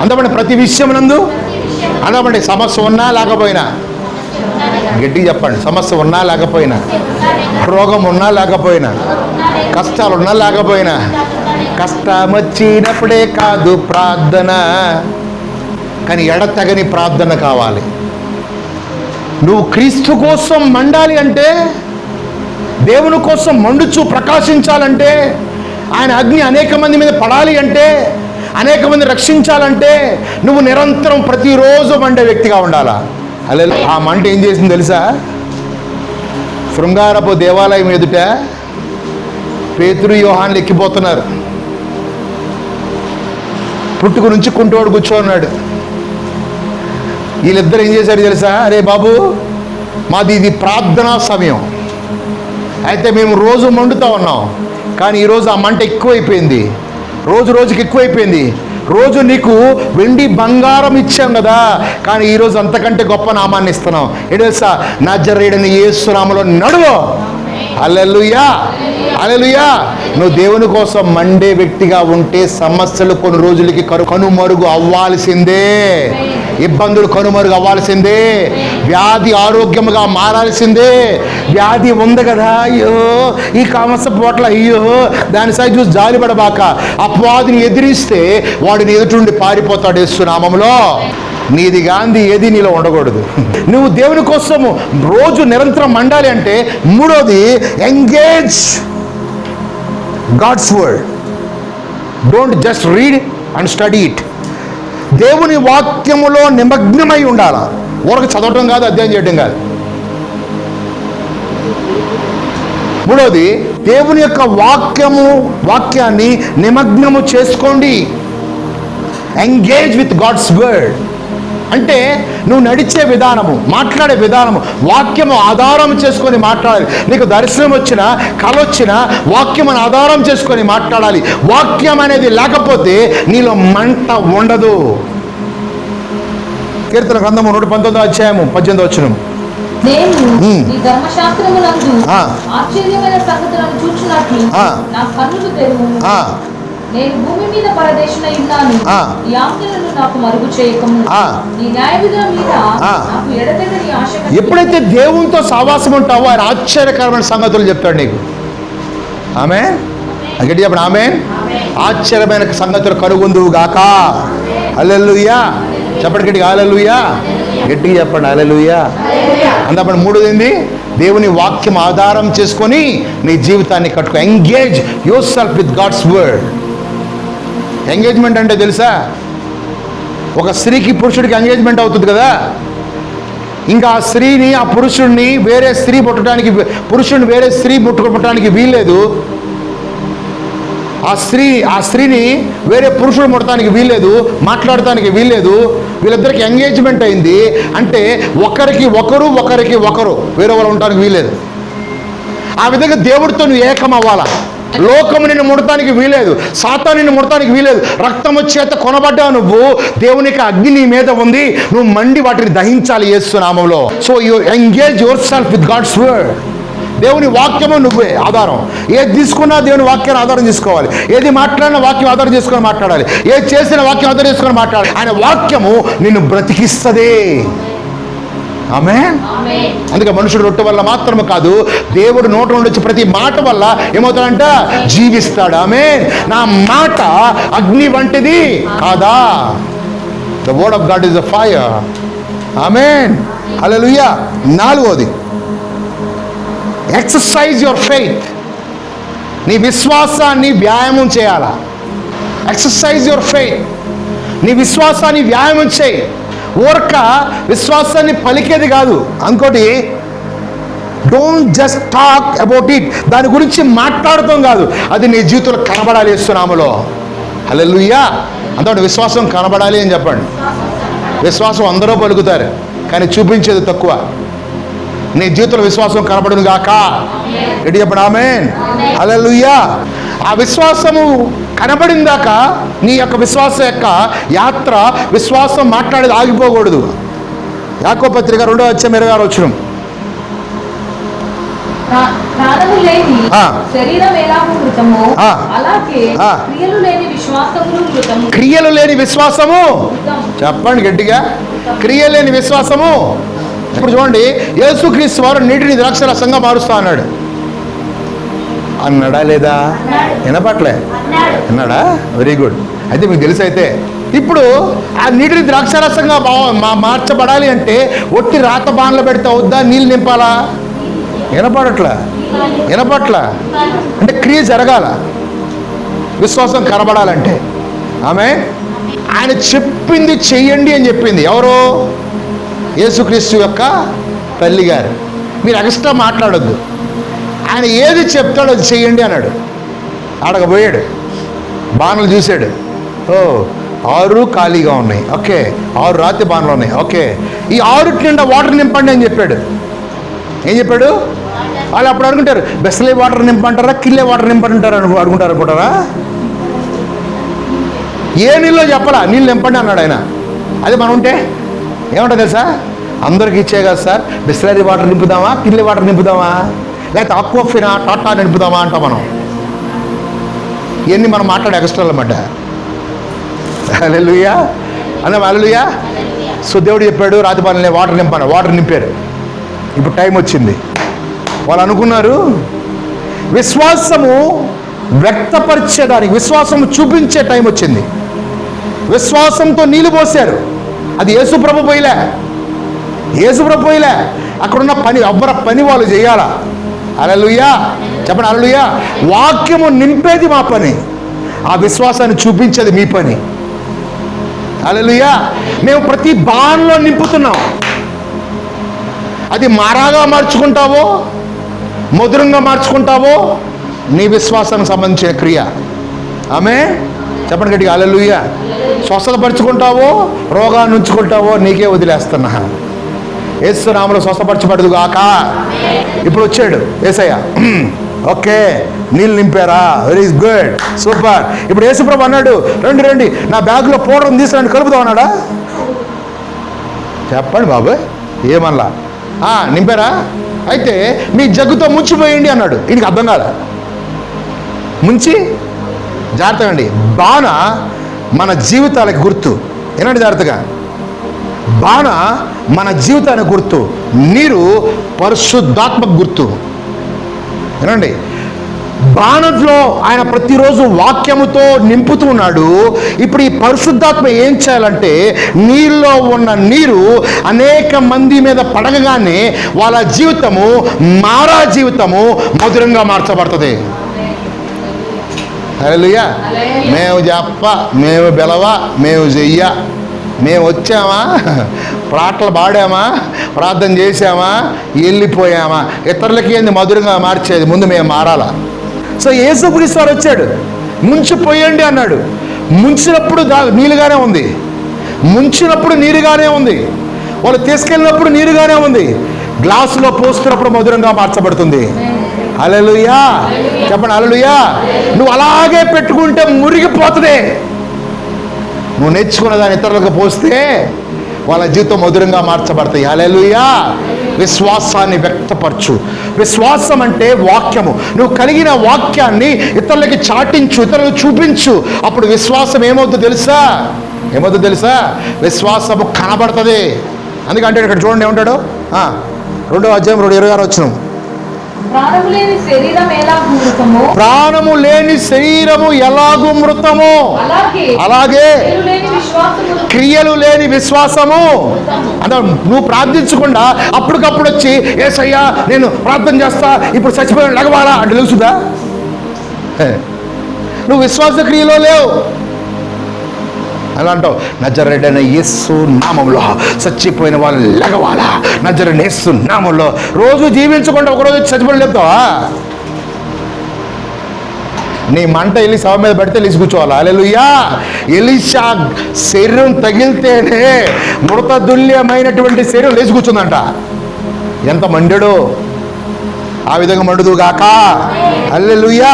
అందపడి ప్రతి విషయమునందు. అందపడి సమస్య ఉన్నా లేకపోయినా, గట్టిగా చెప్పండి. సమస్య ఉన్నా లేకపోయినా, రోగం ఉన్నా లేకపోయినా, కష్టాలున్నా లేకపోయినా, కష్టం వచ్చినప్పుడే కాదు ప్రార్థన, కానీ ఎడతెగని ప్రార్థన కావాలి. నువ్వు క్రీస్తు కోసం మండాలి అంటే, దేవుని కోసం మండుచు ప్రకాశించాలంటే, ఆయన అగ్ని అనేక మంది మీద పడాలి అంటే, అనేక మంది రక్షించాలంటే, నువ్వు నిరంతరం ప్రతిరోజు మండే వ్యక్తిగా ఉండాలా. అలా ఆ మంట ఏం చేసింది తెలుసా? శృంగారపు దేవాలయం ఎదుట పేతురు యోహాన్లు ఎక్కిపోతున్నారు. పుట్టుకు నుంచి కుంటోడు కూర్చోన్నాడు. వీళ్ళిద్దరు ఏం చేశారు తెలుసా? అరే బాబు, మాది ఇది ప్రార్థనా సమయం, అయితే మేము రోజు మండుతూ ఉన్నాం, కానీ ఈరోజు ఆ మంట ఎక్కువైపోయింది, రోజు రోజుకి ఎక్కువైపోయింది. రోజు నీకు వెండి బంగారం ఇచ్చాం కదా, కానీ ఈరోజు అంతకంటే గొప్ప నామాన్ని ఇస్తున్నాం. ఏంటి తెలుసా? నజరేయుడైన యేసు నామములో నడువు. హల్లెలూయా, హల్లెలూయా. నువ్వు దేవుని కోసం మండే వ్యక్తిగా ఉంటే సమస్యలు కొన్ని రోజులకి కనుమరుగు అవ్వాల్సిందే, ఇబ్బందులు కనుమరుగు అవ్వాల్సిందే, వ్యాధి ఆరోగ్యముగా మారాల్సిందే. వ్యాధి ఉంది కదా, అయ్యో ఈ కామస పోట్ల, అయ్యో దాని సైజు చూసి జాలిపడబాక. అపవాదిని ఎదిరిస్తే వాడిని ఎదుటుండి పారిపోతాడు యేసు నామములో. నీది గాంధీ ఏది నీలో ఉండకూడదు. నువ్వు దేవుని కోసము రోజు నిరంతరం మండాలి అంటే, మూడోది engage God's word. Don't just read and study it. దేవుని వాక్యములో నిమగ్నమై ఉండాలా. ఊరకు చదవటం కాదు, అధ్యయనం చేయటం కాదు. మూడోది, దేవుని యొక్క వాక్యాన్ని నిమగ్నము చేసుకోండి. ఎంగేజ్ విత్ గాడ్స్ వర్డ్ అంటే నువ్వు నడిచే విధానము, మాట్లాడే విధానము, వాక్యము ఆధారం చేసుకొని మాట్లాడాలి. నీకు దర్శనం వచ్చినా, కళ వచ్చినా వాక్యమును ఆధారం చేసుకొని మాట్లాడాలి. వాక్యం అనేది లేకపోతే నీలో మంట ఉండదు. కీర్తన గ్రంథము 119వ అధ్యాయము 18వ వచనం. నేను నీ ధర్మశాస్త్రమునందు ఆశ్చర్యమైన సంగతులను చూచున్నట్లు నా కన్నులు తెరువుము. నేను భూమి మీద పరదేశినై ఉన్నాను, ఈ ఆజ్ఞలను నాకు మరుగు చేయకము. నీ న్యాయవిధుల మీద నాకు ఎడతెగని ఆశ. ఎప్పుడైతే దేవునితో సహవాసం ఉంటావో ఆయన ఆశ్చర్యకరమైన సంగతులు చెప్తాడు నీకు. ఆమేన్. గట్టిగా చెప్పండి ఆమేన్. ఆశ్చర్యమైన సంగతులు కనుగొందువు గాక. హల్లెలూయా. చెప్పండి గట్టిగా, హల్లెలూయా. గట్టిగా చెప్పండి, హల్లెలూయా. అందప్పుడు మూడోది ఏంది? దేవుని వాక్యం ఆధారం చేసుకొని నీ జీవితాన్ని కట్టుకో. Engage your self with God's word. Engagement అంటే తెలుసా? ఒక స్త్రీకి పురుషుడికి ఎంగేజ్మెంట్ అవుతుంది కదా, ఇంకా ఆ స్త్రీని ఆ పురుషుడిని వేరే స్త్రీ పుట్టడానికి, పురుషుడిని వేరే స్త్రీ పుట్టడానికి వీల్లేదు. ఆ స్త్రీని వేరే పురుషుడు ముట్టడానికి వీల్లేదు, మాట్లాడటానికి వీల్లేదు. వీళ్ళిద్దరికి ఎంగేజ్మెంట్ అయింది అంటే ఒకరికి ఒకరు వేరే వాళ్ళు ఉండడానికి వీల్లేదు. ఆ విధంగా దేవుడితో నువ్వు ఏకం అవ్వాలా. లోకము నిన్ను ముడటానికి వీలేదు, సాతాను నిన్ను ముడటానికి వీలేదు. రక్తము చేత కొనబడ్డావు నువ్వు, దేవునికి అగ్ని నీ మీద ఉంది, నువ్వు మండి వాటిని దహించాలి యేసు నామములో. So you engage your self with God's word. దేవుని వాక్యము నువ్వే ఆధారం. ఏది తీసుకున్నా దేవుని వాక్యాన్ని ఆధారం చేసుకోవాలి. ఏది మాట్లాడిన వాక్యం ఆధారం చేసుకొని మాట్లాడాలి. ఏది చేసిన వాక్యం ఆధారం చేసుకొని మాట్లాడాలి. ఆయన వాక్యము నిన్ను బ్రతికిస్తుంది. ఆమేన్. అందుకే మనుషుడు రొట్టె వల్ల మాత్రమే కాదు, దేవుడు నోట నుండి వచ్చి ప్రతి మాట వల్ల ఏమవుతాడంట, జీవిస్తాడు. ఆమేన్. నా మాట అగ్ని వంటిది కాదా? The word of God is a fire. ఆమేన్. హల్లెలూయా. 4వది, ఎక్సర్సైజ్ యువర్ ఫెయిత్. నీ విశ్వాసాన్ని వ్యాయామం చేయాలా. Exercise your faith. నీ విశ్వాసాన్ని వ్యాయామం చేయి. ఊరక విశ్వాసాన్ని పలికేది కాదు. ఇంకోటి, don't just talk about it. దాని గురించి మాట్లాడటం కాదు, అది నీ జీవితంలో కనబడాలి యేసు నామములో. హల్లెలూయా. అంతటి విశ్వాసం కనబడాలి అని చెప్పండి. విశ్వాసం అందరూ పలుకుతారు, కానీ చూపించేది తక్కువ. నీ జీవితంలో విశ్వాసం కనబడును గాక. ఎటు చెప్పండి ఆమేన్. హల్లెలూయా. ఆ విశ్వాసము కనబడిందాక నీ యొక్క విశ్వాసం యొక్క యాత్ర, విశ్వాసం మాట్లాడేది ఆగిపోకూడదు. యాకోబు పత్రిక 2:26 ప్రాణము లేని శరీరం ఎలాగూ మృతమో అలాగే క్రియలు లేని విశ్వాసమును మృతము. క్రియలు లేని విశ్వాసము, చెప్పండి గట్టిగా, క్రియలు లేని విశ్వాసము. ఇప్పుడు చూడండి, యేసుక్రీస్తు వారు నీటిని ద్రాక్షరసంగా మారుస్తా అన్నాడు. అన్నాడా లేదా? వినపట్లే. అన్నాడా? Very good. అయితే మీకు తెలుసు. అయితే ఇప్పుడు ఆ నీటిని ద్రాక్షరసంగా మార్చబడాలి అంటే ఒట్టి రాత బాణలు పెడితే అవుద్దా, నీళ్ళు నింపాలా? వినపడట్లా అంటే క్రియ జరగాల, విశ్వాసం కనబడాలంటే. ఆమె ఆయన చెప్పింది చెయ్యండి అని చెప్పింది ఎవరు? యేసుక్రీస్తు యొక్క తల్లి గారు. మీరు ఎక్స్ట్రా మాట్లాడొద్దు. ఆయన ఏది చెప్తాడో అది చెయ్యండి అన్నాడు. ఆడకపోయాడు, బాణలు చూశాడు. 6 ఖాళీగా ఉన్నాయి, ఓకే. 6 రాతి బాణలు ఉన్నాయి, ఓకే. ఈ 6 నిండా వాటర్ నింపండి అని చెప్పాడు. ఏం చెప్పాడు? వాళ్ళు అప్పుడు అనుకుంటారు, బెస్లే వాటర్ నింపంటారా, కిల్లే వాటర్ నింపంటారా అనుకుంటారా? ఏ నీళ్ళో చెప్పాలా, నీళ్ళు నింపండి అన్నాడు ఆయన. అదే మనం ఉంటే ఏమంటుంది తెలుసా? అందరికి ఇచ్చే కదా సార్, బిస్లరీ వాటర్ నింపుదామా, కిల్లే వాటర్ నింపుదామా, లేకపోతే ఆక్వాఫినా, టాటా నింపుదామా అంటాం మనం. ఇవన్నీ మనం మాట్లాడే ఎక్స్ట్రాలు అన్నమాట. హల్లెలూయా అన్న, హల్లెలూయా. సో దేవుడు చెప్పాడు, రాతి బాణలే వాటర్ నింపాను. వాటర్ నింపారు. ఇప్పుడు టైం వచ్చింది. వాళ్ళు అనుకున్నారు విశ్వాసము వ్యక్తపరిచేదానికి, విశ్వాసము చూపించే టైం వచ్చింది. విశ్వాసంతో నీళ్ళు పోసారు. అది యేసుప్రభు పోయిలే, యేసుప్రభు పోయిలే. అక్కడున్న పని ఎవ్వర పని వాళ్ళు చేయాలా. హల్లెలూయా చెప్పండి, హల్లెలూయా. వాక్యము నింపేది మా పని, ఆ విశ్వాసాన్ని చూపించేది మీ పని. హల్లెలూయా. మేము ప్రతి బాణలో నింపుతున్నాం. అది మారాగా మార్చుకుంటావో, మధురంగా మార్చుకుంటావో, నీ విశ్వాసానికి సంబంధించిన క్రియ. ఆమె చెప్పండి గట్టిగా, హల్లెలూయా. స్వస్థతపరుచుకుంటావో, రోగాన్ని ఉంచుకుంటావో, నీకే వదిలేస్తున్నా. యేసు నామములో స్వస్థపరచబడదు గాక. ఇప్పుడు వచ్చాడు యేసయ్య. ఓకే, నీళ్ళు నింపారా, వెరీ గుడ్, సూపర్. ఇప్పుడు యేసుప్రభు అన్నాడు, రండి రండి, నా బ్యాగ్లో పౌడర్ తీసుకురండి, కలుపుదాం అన్నాడా? చెప్పండి బాబు, ఏమల్లా నింపారా? అయితే మీ జగ్గుతో ముంచిపోయండి అన్నాడు. దీనికి అర్థం కాదా? ముంచి జాగ్రత్తగా అండి. బాణ మన జీవితాలకు గుర్తు. ఏనండి జాగ్రత్తగా, బాణ మన జీవితానికి గుర్తు, నీరు పరిశుద్ధాత్మకు గుర్తు. ఏనండి, బాణంలో ఆయన ప్రతిరోజు వాక్యముతో నింపుతూ ఉన్నాడు. ఇప్పుడు ఈ పరిశుద్ధాత్మ ఏం చేయాలంటే, నీళ్ళలో ఉన్న నీరు అనేక మంది మీద పడగగానే వాళ్ళ జీవితము, మారా జీవితము మధురంగా మార్చబడుతుంది. హల్లెలూయా. మేము చెప్ప, మేము బెలవ, మేము చెయ్య, మేము వచ్చామా, పాటలు పాడామా, ప్రార్థన చేసామా, వెళ్ళిపోయామా? ఇతరులకి ఏంది మధురంగా మార్చేది? ముందు మేము మారాలా. సో యేసుక్రీస్తు వారు వచ్చాడు, ముంచిపోయండి అన్నాడు. ముంచినప్పుడు నీళ్ళుగానే ఉంది, ముంచినప్పుడు నీరుగానే ఉంది, వాళ్ళు తీసుకెళ్ళినప్పుడు నీరుగానే ఉంది, గ్లాసులో పోస్తున్నప్పుడు మధురంగా మార్చబడుతుంది. హల్లెలూయా చెప్పండి, హల్లెలూయా. నువ్వు అలాగే పెట్టుకుంటే మురిగిపోతుంది. నువ్వు నేర్చుకున్న దాన్ని ఇతరులకు పోస్తే వాళ్ళ జీవితం మధురంగా మార్చబడతాయి. హల్లెలూయా. విశ్వాసాన్ని వ్యక్తపరచు. విశ్వాసం అంటే వాక్యము. నువ్వు కలిగిన వాక్యాన్ని ఇతరులకి చాటించు, ఇతరులకు చూపించు. అప్పుడు విశ్వాసం ఏమవుతుందో తెలుసా? విశ్వాసము కనబడుతుంది. అందుకంటే ఇక్కడ చూడండి ఏమంటాడు, 2వ అధ్యాయం 2:26 వచనం. ప్రాణము లేని శరీరము ఎలాగూ మృతము, అలాగే క్రియలు లేని విశ్వాసము. అంటే నువ్వు ప్రార్థించకుండా అప్పటికప్పుడు వచ్చి యేసయ్యా నేను ప్రార్థన చేస్తా, ఇప్పుడు చచ్చిపోయిన లగవాలా అంటే తెలుసుదా? నువ్వు విశ్వాస క్రియలో లేవు. అలా అంటావు, నజరేయుడైన యేసు నామములో చచ్చిపోయిన వాళ్ళు లెగవాలా, నజరేయుడైన యేసు నామములో. రోజు జీవించకుండా ఒకరోజు చచ్చిపోయిన లేపుతావా? నీ మంట వెళ్ళి శవ మీద పెడితే లేచి కూర్చోవాలి. హల్లెలూయా. ఎలీషా శరీరం తగిలితేనే మృతదుల్యమైనటువంటి శరీరం లేచి కూర్చుందంట. ఎంత మండాడో ఆ విధంగా మండుదు గాక. హల్లెలూయా.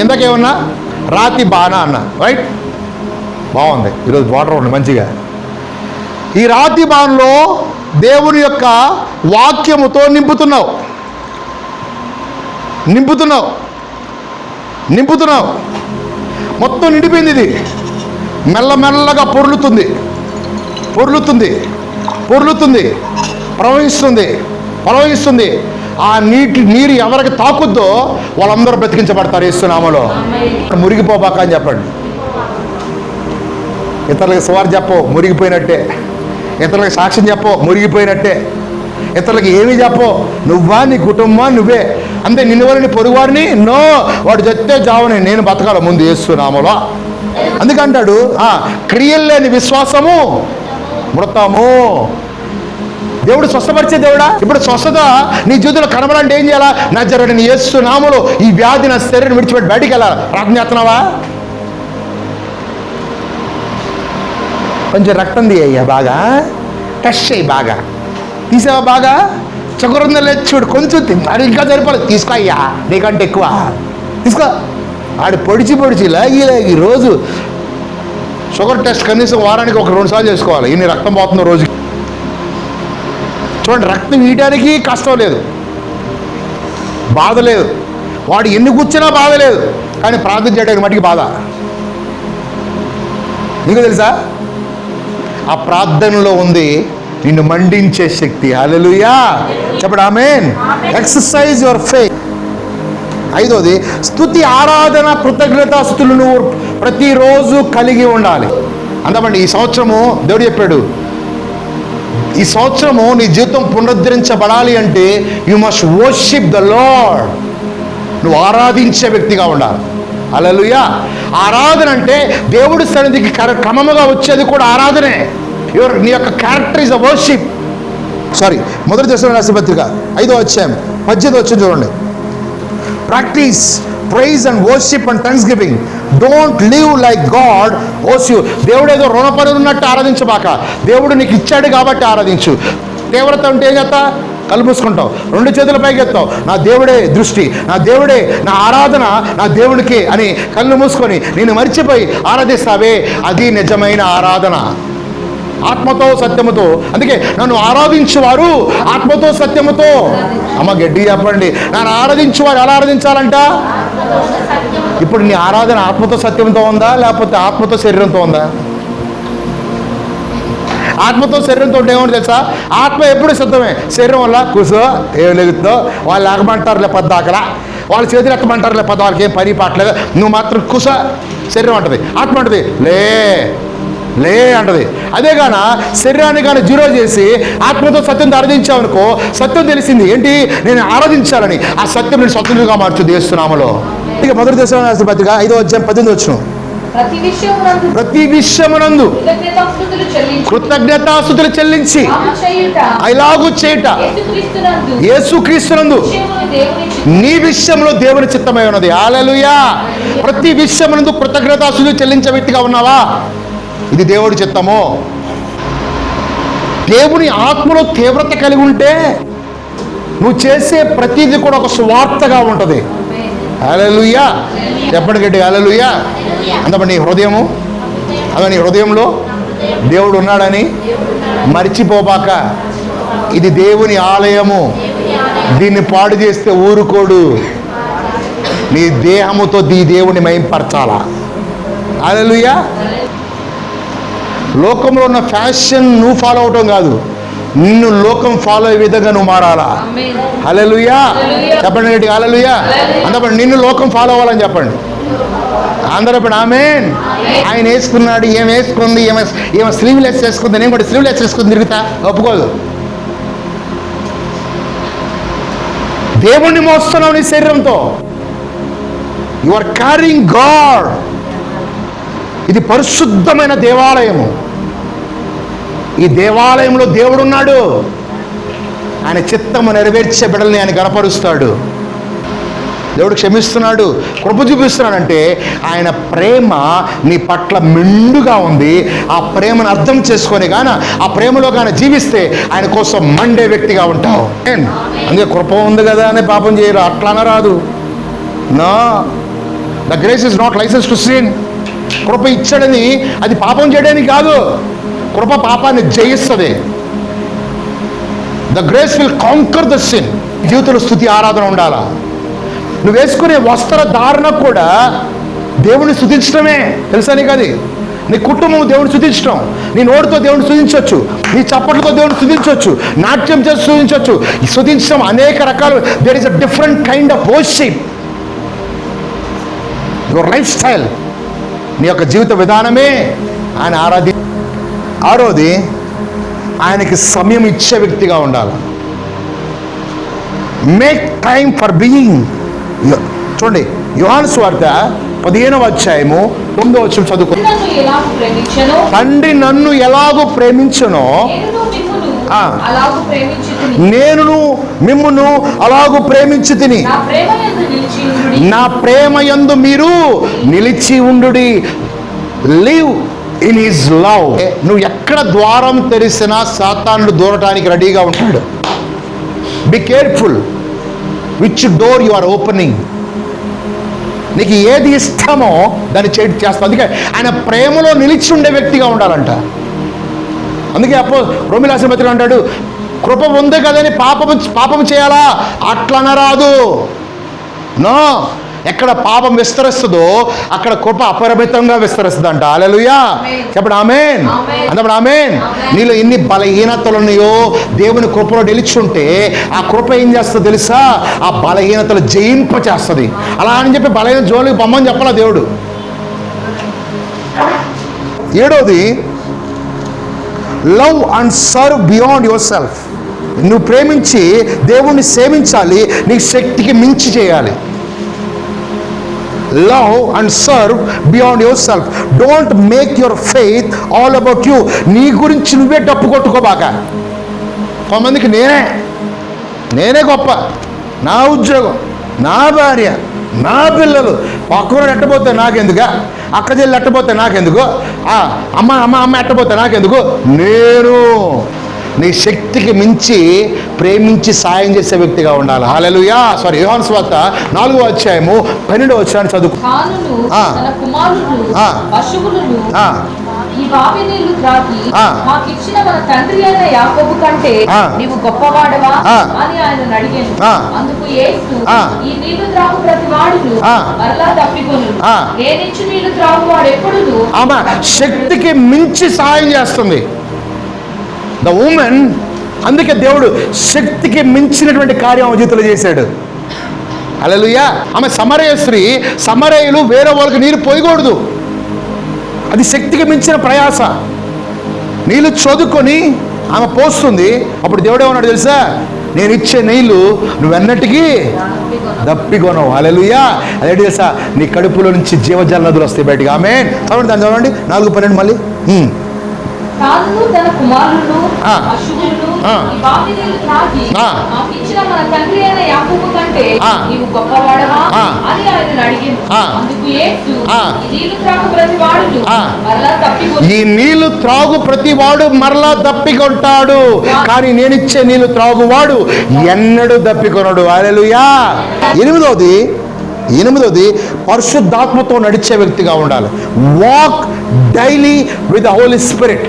ఎంతకేమన్నా రాతి బాణ అన్న, రైట్, బాగుంది. ఈరోజు వాటర్ ఉంది మంచిగా. ఈ రాతి బాణలో దేవుని యొక్క వాక్యముతో నింపుతున్నావు, మొత్తం నిండిపోయింది. ఇది మెల్లమెల్లగా పొర్లుతుంది, ప్రవహిస్తుంది. ఆ నీరు ఎవరికి తాకుద్దో వాళ్ళందరూ బ్రతికించబడతారు యేసు నామములో. మురిగిపోబాక అని చెప్పండి. ఇతరులకు సువార్త చెప్పు, మురిగిపోయినట్టే. ఇతరులకు సాక్ష్యం చెప్పు, మురిగిపోయినట్టే. ఇతరులకు ఏమి చెప్పు, నువ్వా నీ కుటుంబం నువ్వే అంతే. నిన్ను వారిని పొరుగువారిని నో, వాడు చస్తే జావని, నేను బతకాల ముందు యేసు నామములో. అందుకంటాడు క్రియలు లేని విశ్వాసము మృతము. దేవుడు స్వస్థపరిచే దేవుడా. ఇప్పుడు స్వస్థత నీ జీవితంలో కనబడాలంటే ఏం చేయాలా? నజరేయుడైన యేసు నామములో ఈ వ్యాధి నా శరీరం విడిచిపెట్టి బయటికి వెళ్ళాలి. ప్రార్థన చేస్తున్నావా? కొంచెం రక్తం తీయ్యా, బాగా టచ్ చేయి, బాగా తీసావా, బాగా చొకరుందా లేదు చూడు, కొంచెం అది ఇంకా సరిపోలేదు, తీసుకో అయ్యా, నీకంటే ఎక్కువ తీసుకో. ఆడు పొడిచి లాగి రోజు షుగర్ టెస్ట్ కనీసం వారానికి 1-2 సార్లు చేసుకోవాలి. ఇన్ని రక్తం పోతుందో రోజుకి. చూడండి, రక్తం ఇయడానికి కష్టం లేదు, బాధ లేదు. వాడు ఎన్ని కూర్చున్నా బాధ లేదు, కానీ ప్రార్థన చేయడానికి మటుకి బాధ. నీకు తెలుసా, ఆ ప్రార్థనలో ఉంది నిన్ను మండించే శక్తి. హల్లెలూయా చెప్పండి, ఆమేన్. Exercise your faith. 5వది, స్తుతి, ఆరాధన, కృతజ్ఞతాస్తుతులు నువ్వు ప్రతిరోజు కలిగి ఉండాలి. అందామండి, ఈ సంవత్సరము దేవుడు చెప్పాడు, ఈ సంవత్సరము నీ జీవితం పునరుద్ధరించబడాలి అంటే you must worship the lord. నువ్వు ఆరాధించే వ్యక్తిగా ఉండాలి. హల్లెలూయా. ఆరాధన అంటే దేవుడి సన్నిధికి క్రమముగా వచ్చేది కూడా ఆరాధనే. నీ యొక్క క్యారెక్టర్ ఇస్ అ వర్షిప్. మొదటి దశలో రాసిన పత్రిక 5వ అధ్యాయం 18వ వచనం చూడండి. Practice praise and worship and thanks giving. Don't live like God owes you. దేవుడు ఏదో రుణపడి ఉన్నట్టు ఆరాధించబాక. దేవుడు నీకు ఇచ్చాడు కాబట్టి ఆరాధించు. తీవ్రత ఉంటే ఏం చేస్తా? కళ్ళు మూసుకుంటావు, 2 చేతుల పైకి ఎత్తావు, నా దేవుడే దృష్టి, నా దేవుడే నా ఆరాధన, నా దేవుడికి అని కళ్ళు మూసుకొని నేను మర్చిపోయి ఆరాధిస్తావే, అది నిజమైన ఆరాధన. ఆత్మతో సత్యముతో. అందుకే నన్ను ఆరాధించువారు ఆత్మతో సత్యముతో. అమ్మ గడ్డి చెప్పండి, నన్ను ఆరాధించువారు ఎలా ఆరాధించాలంట? ఇప్పుడు నీ ఆరాధన ఆత్మతో సత్యంతో ఉందా, లేకపోతే ఆత్మతో శరీరంతో ఉందా? ఆత్మతో శరీరంతో ఉంటే ఏమని తెలుసా? ఆత్మ ఎప్పుడు సిద్ధమే, శరీరం వల్ల కూసో ఏం లేగుతుందో, వాళ్ళు లేకమంటారులే పద్దాకలా, వాళ్ళ చేతులు ఎక్కమంటారులే పద్ద, వాళ్ళకి ఏం పని పాటలేదు, నువ్వు మాత్రం కూస. శరీరం అంటది, ఆత్మ అంటది లే అంటది. అదే గాన శరీరాన్ని కానీ జీరో చేసి ఆత్మతో సత్యం ఆరాధించావనుకో, సత్యం తెలిసింది ఏంటి? నేను ఆరాధించాలని. ఆ సత్యం నేను స్వతంత్రంగా మార్చు యేసు నామములో. ఇక మొదటి దశలో రాసిన పత్రిక 5వ అధ్యాయం 18వ వచనం. ప్రతి విషయమునందు కృతజ్ఞతాస్తుతులు చెల్లించి అలాగు చేయుట యేసుక్రీస్తునందు నీ విషయంలో దేవుని చిత్తమై ఉన్నది. హల్లెలూయా. ప్రతి విషయమునందు కృతజ్ఞతాస్తుతులు చెల్లించే వ్యక్తిగా ఉన్నావా? ఇది దేవుడి చిత్తము. దేవుని ఆత్మలో తీవ్రత కలిగి ఉంటే నువ్వు చేసే ప్రతిదీ కూడా ఒక స్వార్థగా ఉంటుంది. హల్లెలూయా. చెప్పండి గట్టి హల్లెలూయా. అంతమంది నీ హృదయము అదే నీ హృదయంలో దేవుడు ఉన్నాడని మర్చిపోబాక. ఇది దేవుని ఆలయము, దీన్ని పాడు చేస్తే ఊరుకోడు. నీ దేహముతో దేవుని మహింపరచాలా. హల్లెలూయా. లోకంలో ఉన్న ఫ్యాషన్ నువ్వు ఫాలో అవటం కాదు, నిన్ను లోకం ఫాలో అయ్యే విధంగా నువ్వు మారాలా. హల్లెలూయా. చెప్పండి గట్టి హల్లెలూయా. అందపండి నిన్ను లోకం ఫాలో అవ్వాలని చెప్పండి. అందరూ ఇప్పుడు ఆమేన్. ఆయన వేసుకున్నాడు, ఏం వేసుకుంది, ఏమో స్లీవ్లెస్ వేసుకుంది, నేను కూడా స్లీవ్లెస్ వేసుకుని తిరుగుతా, ఒప్పుకోదు. దేవుణ్ణి మోస్తున్నావు నీ శరీరంతో. You are carrying God. ఇది పరిశుద్ధమైన దేవాలయము. ఈ దేవాలయంలో దేవుడు ఉన్నాడు. ఆయన చిత్తము నెరవేర్చే బిడ్డల్ని ఆయన గణపరుస్తాడు. దేవుడు క్షమిస్తున్నాడు, కృప చూపిస్తున్నాడంటే ఆయన ప్రేమ నీ పట్ల మెండుగా ఉంది. ఆ ప్రేమను అర్థం చేసుకొని గాన ఆ ప్రేమలో కానీ జీవిస్తే ఆయన కోసం మండే వ్యక్తిగా ఉంటావు. అందుకే కృప ఉంది కదా అని పాపం చేయరు, అట్లా అనరాదు. No, the grace is not licence to sin. కృప ఇచ్చాడని అది పాపం చేయడానికి కాదు. కృప పాపాన్ని జయిస్తుంది. The grace will conquer the sin. జీవితంలో స్తుతి ఆరాధన ఉండాలా. నువ్వు వేసుకునే వస్త్రధారణ కూడా దేవుని స్తుతించడమే. తెలుసా నీకు అది? నీ కుటుంబం దేవుని స్తుతించడం, నీ నోటితో దేవుని స్తుతించవచ్చు, నీ చప్పట్లతో దేవుని స్తుతించవచ్చు, నాట్యం చేసి స్తుతించవచ్చు. ఈ స్తుతించడం అనేక రకాలు. There is a different kind of worship. Your life style, నీ యొక్క జీవిత విధానమే ఆయన ఆరాధి. ఆరోది ఆయనకి సమయం ఇచ్చే వ్యక్తిగా ఉండాలి. Make time for being. చూడండి, యోహాను సువార్త 15వ అధ్యాయము 9వ వచనం చదువుకో. తండ్రి నన్ను ఎలాగూ ప్రేమించునో నేను మిమ్మును అలాగూ ప్రేమించి తిని నా ప్రేమ యందు మీరు నిలిచి ఉండుడి. Live in his love. నువ్వు ఎక్కడ ద్వారం తెరిసినా సాతానుడు దూరటానికి రెడీగా ఉంటాడు. Be careful which door you are opening. నీకు ఏది ఇష్టమో దాన్ని చేస్తావు. అందుకే ఆయన ప్రేమలో నిలిచి ఉండే వ్యక్తిగా ఉండాలంట. అందుకే రోమీయులకు రాసిన పత్రిక అంటాడు, కృప ఉంది కదని పాపం చేయాలా? అట్లనరాదు. నో, ఎక్కడ పాపం విస్తరిస్తుందో అక్కడ కృప అపరిమితంగా విస్తరిస్తుందంట. హల్లెలూయా. చెప్పండి ఆమేన్. అందప్పుడు ఆమేన్. నీలో ఎన్ని బలహీనతలు ఉన్నాయో దేవుని కృపలో నిలిచుంటే ఆ కృప ఏం చేస్తుందో తెలుసా? ఆ బలహీనతలు జయింప చేస్తుంది. అలా అని చెప్పి బలహీన జోలికి బొమ్మని చెప్పాలా దేవుడు. 7వది, love and serve beyond yourself. నువ్వు ప్రేమించి దేవుణ్ణి సేవించాలి, నీ శక్తికి మించి చేయాలి. Love and serve beyond yourself. Don't make your faith all about you. నీ గురించి నువ్వే డప్పు కొట్టుకోబాక. కొంతమందికి నేనే గొప్ప, నా ఉద్యోగం, నా భార్య, నా పిల్లలు, పక్కన ఎట్టబోతే నాకెందుకు, అక్క చెల్లి ఎట్టబోతే నాకెందుకు, అమ్మ ఎట్టబోతే నాకెందుకు. నేను నీ శక్తికి మించి ప్రేమించి సాయం చేసే వ్యక్తిగా ఉండాలి. హల్లెలూయా. యోహాను సువార్త 4వ అధ్యాయము 12వ వచనాన్ని చదువు. ఈ బావి నీళ్లు త్రాగి మాకిచ్చిన మన తండ్రి అయిన యాకోబు కంటే నీవు గొప్పవాడవా అని ఆయన అడిగాను. అందుకు యేసు, ఈ నీళ్లు త్రాగు ప్రతి వాడును మరలా తప్పికొను, నేనిచ్చు నీళ్లు త్రాగు వాడు ఎప్పుడును. ఆమె శక్తికి మించి సహాయం చేస్తుంది ద ఉమెన్. అందుకే దేవుడు శక్తికి మించినటువంటి కార్యం ఆమె జీవితంలో చేశాడు. హల్లెలూయా. ఆమె సమరయ స్త్రీ. సమరయులు వేరే వాళ్ళకి నీరు పోయకూడదు, అది శక్తికి మించిన ప్రయాస. నీళ్ళు చదువుకొని ఆమె పోస్తుంది. అప్పుడు దేవుడు ఏమన్నాడు తెలుసా? నేను ఇచ్చే నీళ్లు నువ్వెన్నటికీ దప్పికొనవు. హల్లెలూయా. అదే తెలుసా, నీ కడుపులో నుంచి జీవజల నదులు వస్తాయి బయటికి. ఆమేన్. చదవండి, దాన్ని చదవండి. 4:12 మళ్ళీ. తాను తన కుమారులను ఆ. అశువులను ఆ. ఈ బావి నీళ్లు త్రాగి ఆ. నాకిచ్చిన మన తండ్రి అయిన యాకోబు కంటే ఆ. నీవు గొప్పవాడవా ఆ. అని ఆయనను అడిగాను. ఆ. అందుకు యేసు, ఆ. ఈ నీళ్లు త్రాగు ప్రతి వాడు ఆ. మరలా తప్పిపోయి ఈ నీళ్లు త్రాగు ప్రతివాడు మరలా దప్పికొంటాడు, కానీ నేను ఇచ్చే నీళ్లు త్రాగువాడు ఎన్నడూ దప్పికొనడు. హల్లెలూయా. ఎనిమిదోది పరిశుద్ధాత్మతో నడిచే వ్యక్తిగా ఉండాలి. Walk daily with the Holi spirit.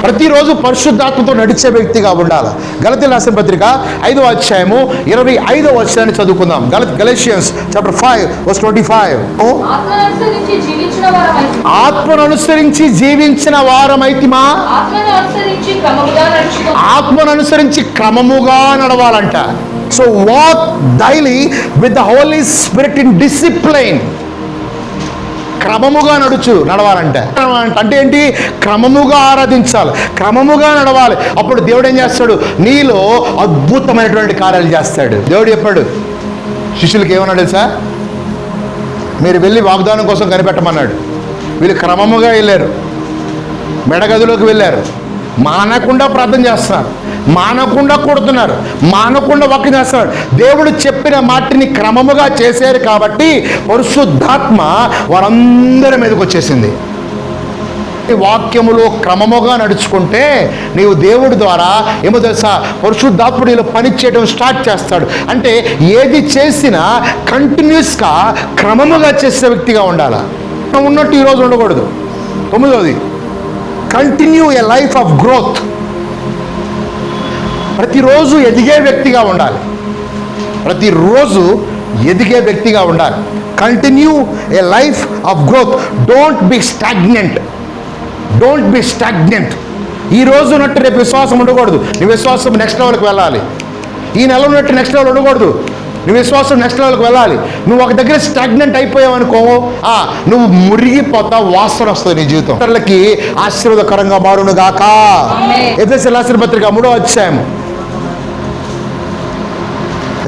ప్రతిరోజు పరిశుద్ధాత్మతో నడిచే వ్యక్తిగా ఉండాలి. గలతీయులకు రాసిన పత్రిక 5వ అధ్యాయము 25వ వచనాన్ని చదువుకుందాం. Galatians chapter 5:25. ఆత్మను అనుసరించి జీవించిన వారమైతిమా. ఆత్మను అనుసరించి జీవించిన వారమైతిమా. ఆత్మను అనుసరించి క్రమముగా నడుచుకో. ఆత్మను అనుసరించి క్రమముగా నడవాలంట. So walk daily with the Holi Spirit in discipline. క్రమముగా నడవాలంటే అంటే ఏంటి? క్రమముగా ఆరాధించాలి, క్రమముగా నడవాలి. అప్పుడు దేవుడు ఏం చేస్తాడు? నీలో అద్భుతమైనటువంటి కార్యాలు చేస్తాడు. దేవుడు చెప్పాడు శిష్యులకి, ఏమన్నాడు తెలుసా? మీరు వెళ్ళి వాగ్దానం కోసం కనిపెట్టమన్నాడు. వీళ్ళు క్రమముగా వెళ్ళారు, మెడగదిలోకి వెళ్ళారు, మానకుండా ప్రార్థన చేస్తున్నారు, మానకుండా కొడుతున్నారు, మానకుండా వాక్యం చేస్తున్నారు. దేవుడు చెప్పిన మాటిని క్రమముగా చేశారు కాబట్టి పరిశుద్ధాత్మ వారందరి మీదకి వచ్చేసింది. వాక్యములో క్రమముగా నడుచుకుంటే నీవు దేవుడి ద్వారా ఏమో తెలుసా, పరిశుద్ధాత్ముడు నీలో పని చేయడం స్టార్ట్ చేస్తాడు. అంటే ఏది చేసినా కంటిన్యూస్గా క్రమముగా చేసే వ్యక్తిగా ఉండాలి. ఉన్నట్టు ఈరోజు ఉండకూడదు. 9వది continue a life of growth. ప్రతిరోజు ఎదిగే వ్యక్తిగా ఉండాలి. ప్రతిరోజు ఎదిగే వ్యక్తిగా ఉండాలి. Continue a life of growth. Don't be stagnant. ఈ రోజు ఉన్నట్టు రేపు విశ్వాసం ఉండకూడదు. నీ విశ్వాసం నెక్స్ట్ లెవెల్కి వెళ్ళాలి. ఈ నెల ఉన్నట్టు నెక్స్ట్ లెవెల్ ఉండకూడదు. నీ విశ్వాసం నెక్స్ట్ లెవెల్కి వెళ్ళాలి. నువ్వు ఒక దగ్గర స్టాగ్నెంట్ అయిపోయావు అనుకో, నువ్వు మురిగిపోతావు, వాసన వస్తుంది నీ జీవితం. ఇతరులకి ఆశీర్వాదకరంగా మారును గాక. ఎఫెసీయులకు రాసిన పత్రిక 3వ అధ్యాయం,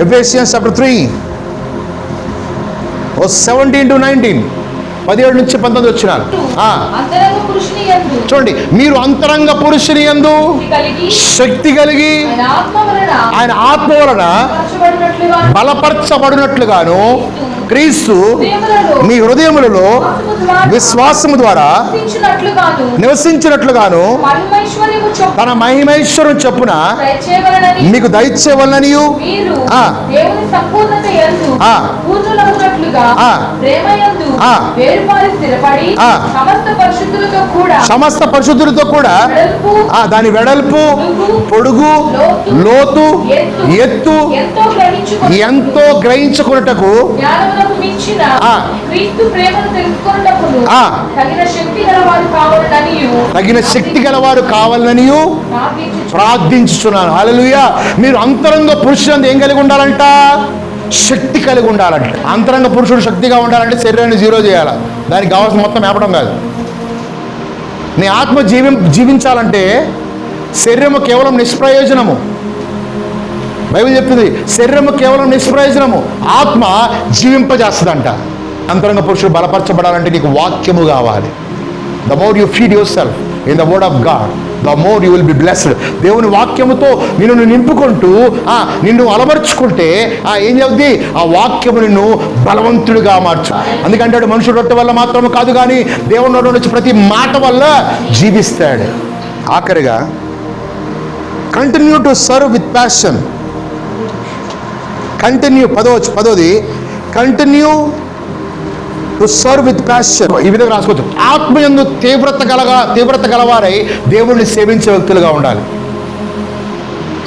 ఎఫెసియన్స్ చాప్టర్ 3:17-19, 17 నుంచి 19 వచ్చినారు. అంతరంగ పురుషుని యందు చూడండి, మీరు అంతరంగ పురుషుని యందు శక్తి కలిగి ఆయన ఆత్మ వలన బలపరచబడినట్లుగాను క్రీస్తు మీ హృదయములలో విశ్వాసము ద్వారా నివసించినట్లుగాను తన మహిమైశ్వరం చొప్పున మీకు దయచేయవలననియు సమస్త పరిశుద్ధులతో కూడా దాని వెడల్పు, పొడుగు, లోతు, ఎత్తు ఎంతో గ్రహించుకున్నటకు తగిన శక్తి గలవారు కావాలని ప్రార్థించుచున్నాను. హల్లెలూయా. మీరు అంతరంగ పురుషుడు ఏం కలిగి ఉండాలంట? శక్తి కలిగి ఉండాలంట. అంతరంగ పురుషుడు శక్తిగా ఉండాలంటే శరీరాన్ని 0 చేయాలి. దానికి కావాల్సిన మొత్తం మేపడం కాదు. నీ ఆత్మ జీవించాలంటే శరీరము కేవలం నిష్ప్రయోజనము. బైబిల్ చెప్తుంది శరీరము కేవలం నిష్ప్రయోజనము, ఆత్మ జీవింపజేస్తుందంట. అంతరంగ పురుషుడు బలపరచబడాలంటే నీకు వాక్యము కావాలి. The more you feed your self in the word of God, the more you will be blessed. దేవుని వాక్యముతో నిన్ను నింపుకుంటూ నిన్ను అలవర్చుకుంటే ఏం చెబుద్ది? ఆ వాక్యము నిన్ను బలవంతుడిగా మార్చు. అందుకంటే మనుషుడు రొట్టె వల్ల మాత్రమే కాదు, కానీ దేవుని నోటి నుంచి ప్రతి మాట వల్ల జీవిస్తాడు. ఆఖరిగా continue to serve with passion. Continue 10ది continue to serve with passion. ఈ విధంగా రాసుకోవచ్చు. ఆత్మయందు తీవ్రత గలవారై దేవుడిని సేవించే వ్యక్తులుగా ఉండాలి.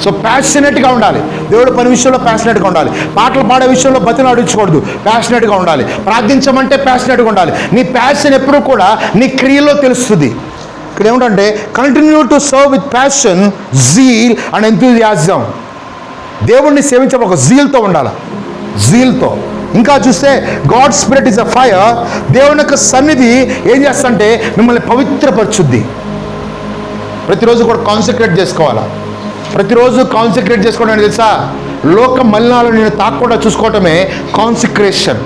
సో ప్యాషనెట్గా ఉండాలి. దేవుడు పని విషయంలో ప్యాషనెట్గా ఉండాలి. పాటలు పాడే విషయంలో బతిని అడుచుకోవద్దు, ప్యాషనెట్గా ఉండాలి. ప్రార్థించమంటే ప్యాషనెట్గా ఉండాలి. నీ ప్యాషన్ ఎప్పుడు కూడా నీ క్రియలో తెలుస్తుంది. ఇక్కడ ఏమిటంటే continue to serve with passion, zeal and enthusiasm. దేవుణ్ణి సేవించే ఒక జీల్తో ఉండాలి, జీల్తో. ఇంకా చూస్తే God spirit is a fire. దేవుని యొక్క సన్నిధి ఏం చేస్తుంటే మిమ్మల్ని పవిత్రపరచుద్ది. ప్రతిరోజు కూడా కాన్సన్ట్రేట్ చేసుకోవాలా. ప్రతిరోజు కాన్సన్ట్రేట్ చేసుకోవడం తెలుసా? లోక మలినాలు నేను తాకుండా చూసుకోవటమే కాన్సిక్రేషన్.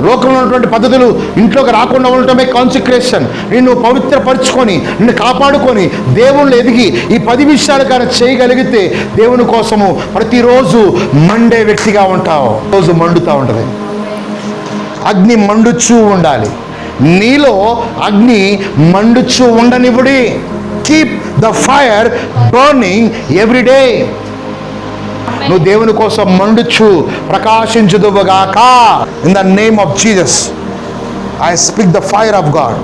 లోకంలో ఉన్నటువంటి పద్ధతులు ఇంట్లోకి రాకుండా ఉండటమే కాన్సిక్రేషన్. నిన్ను పవిత్రపరుచుకొని నిన్ను కాపాడుకొని దేవుళ్ళు ఎదిగి ఈ 10 విషయాలు కానీ చేయగలిగితే దేవుని కోసము ప్రతిరోజు మండే వ్యక్తిగా ఉంటావు. రోజు మండుతూ ఉంటుంది. అగ్ని మండుచూ ఉండాలి. నీలో అగ్ని మండుచూ ఉండనివ్వుడి. Keep the fire burning every day. నువ్వు దేవుని కోసం మండుచు ప్రకాశించుదువుగాక. In the name of Jesus I speak the fire of God.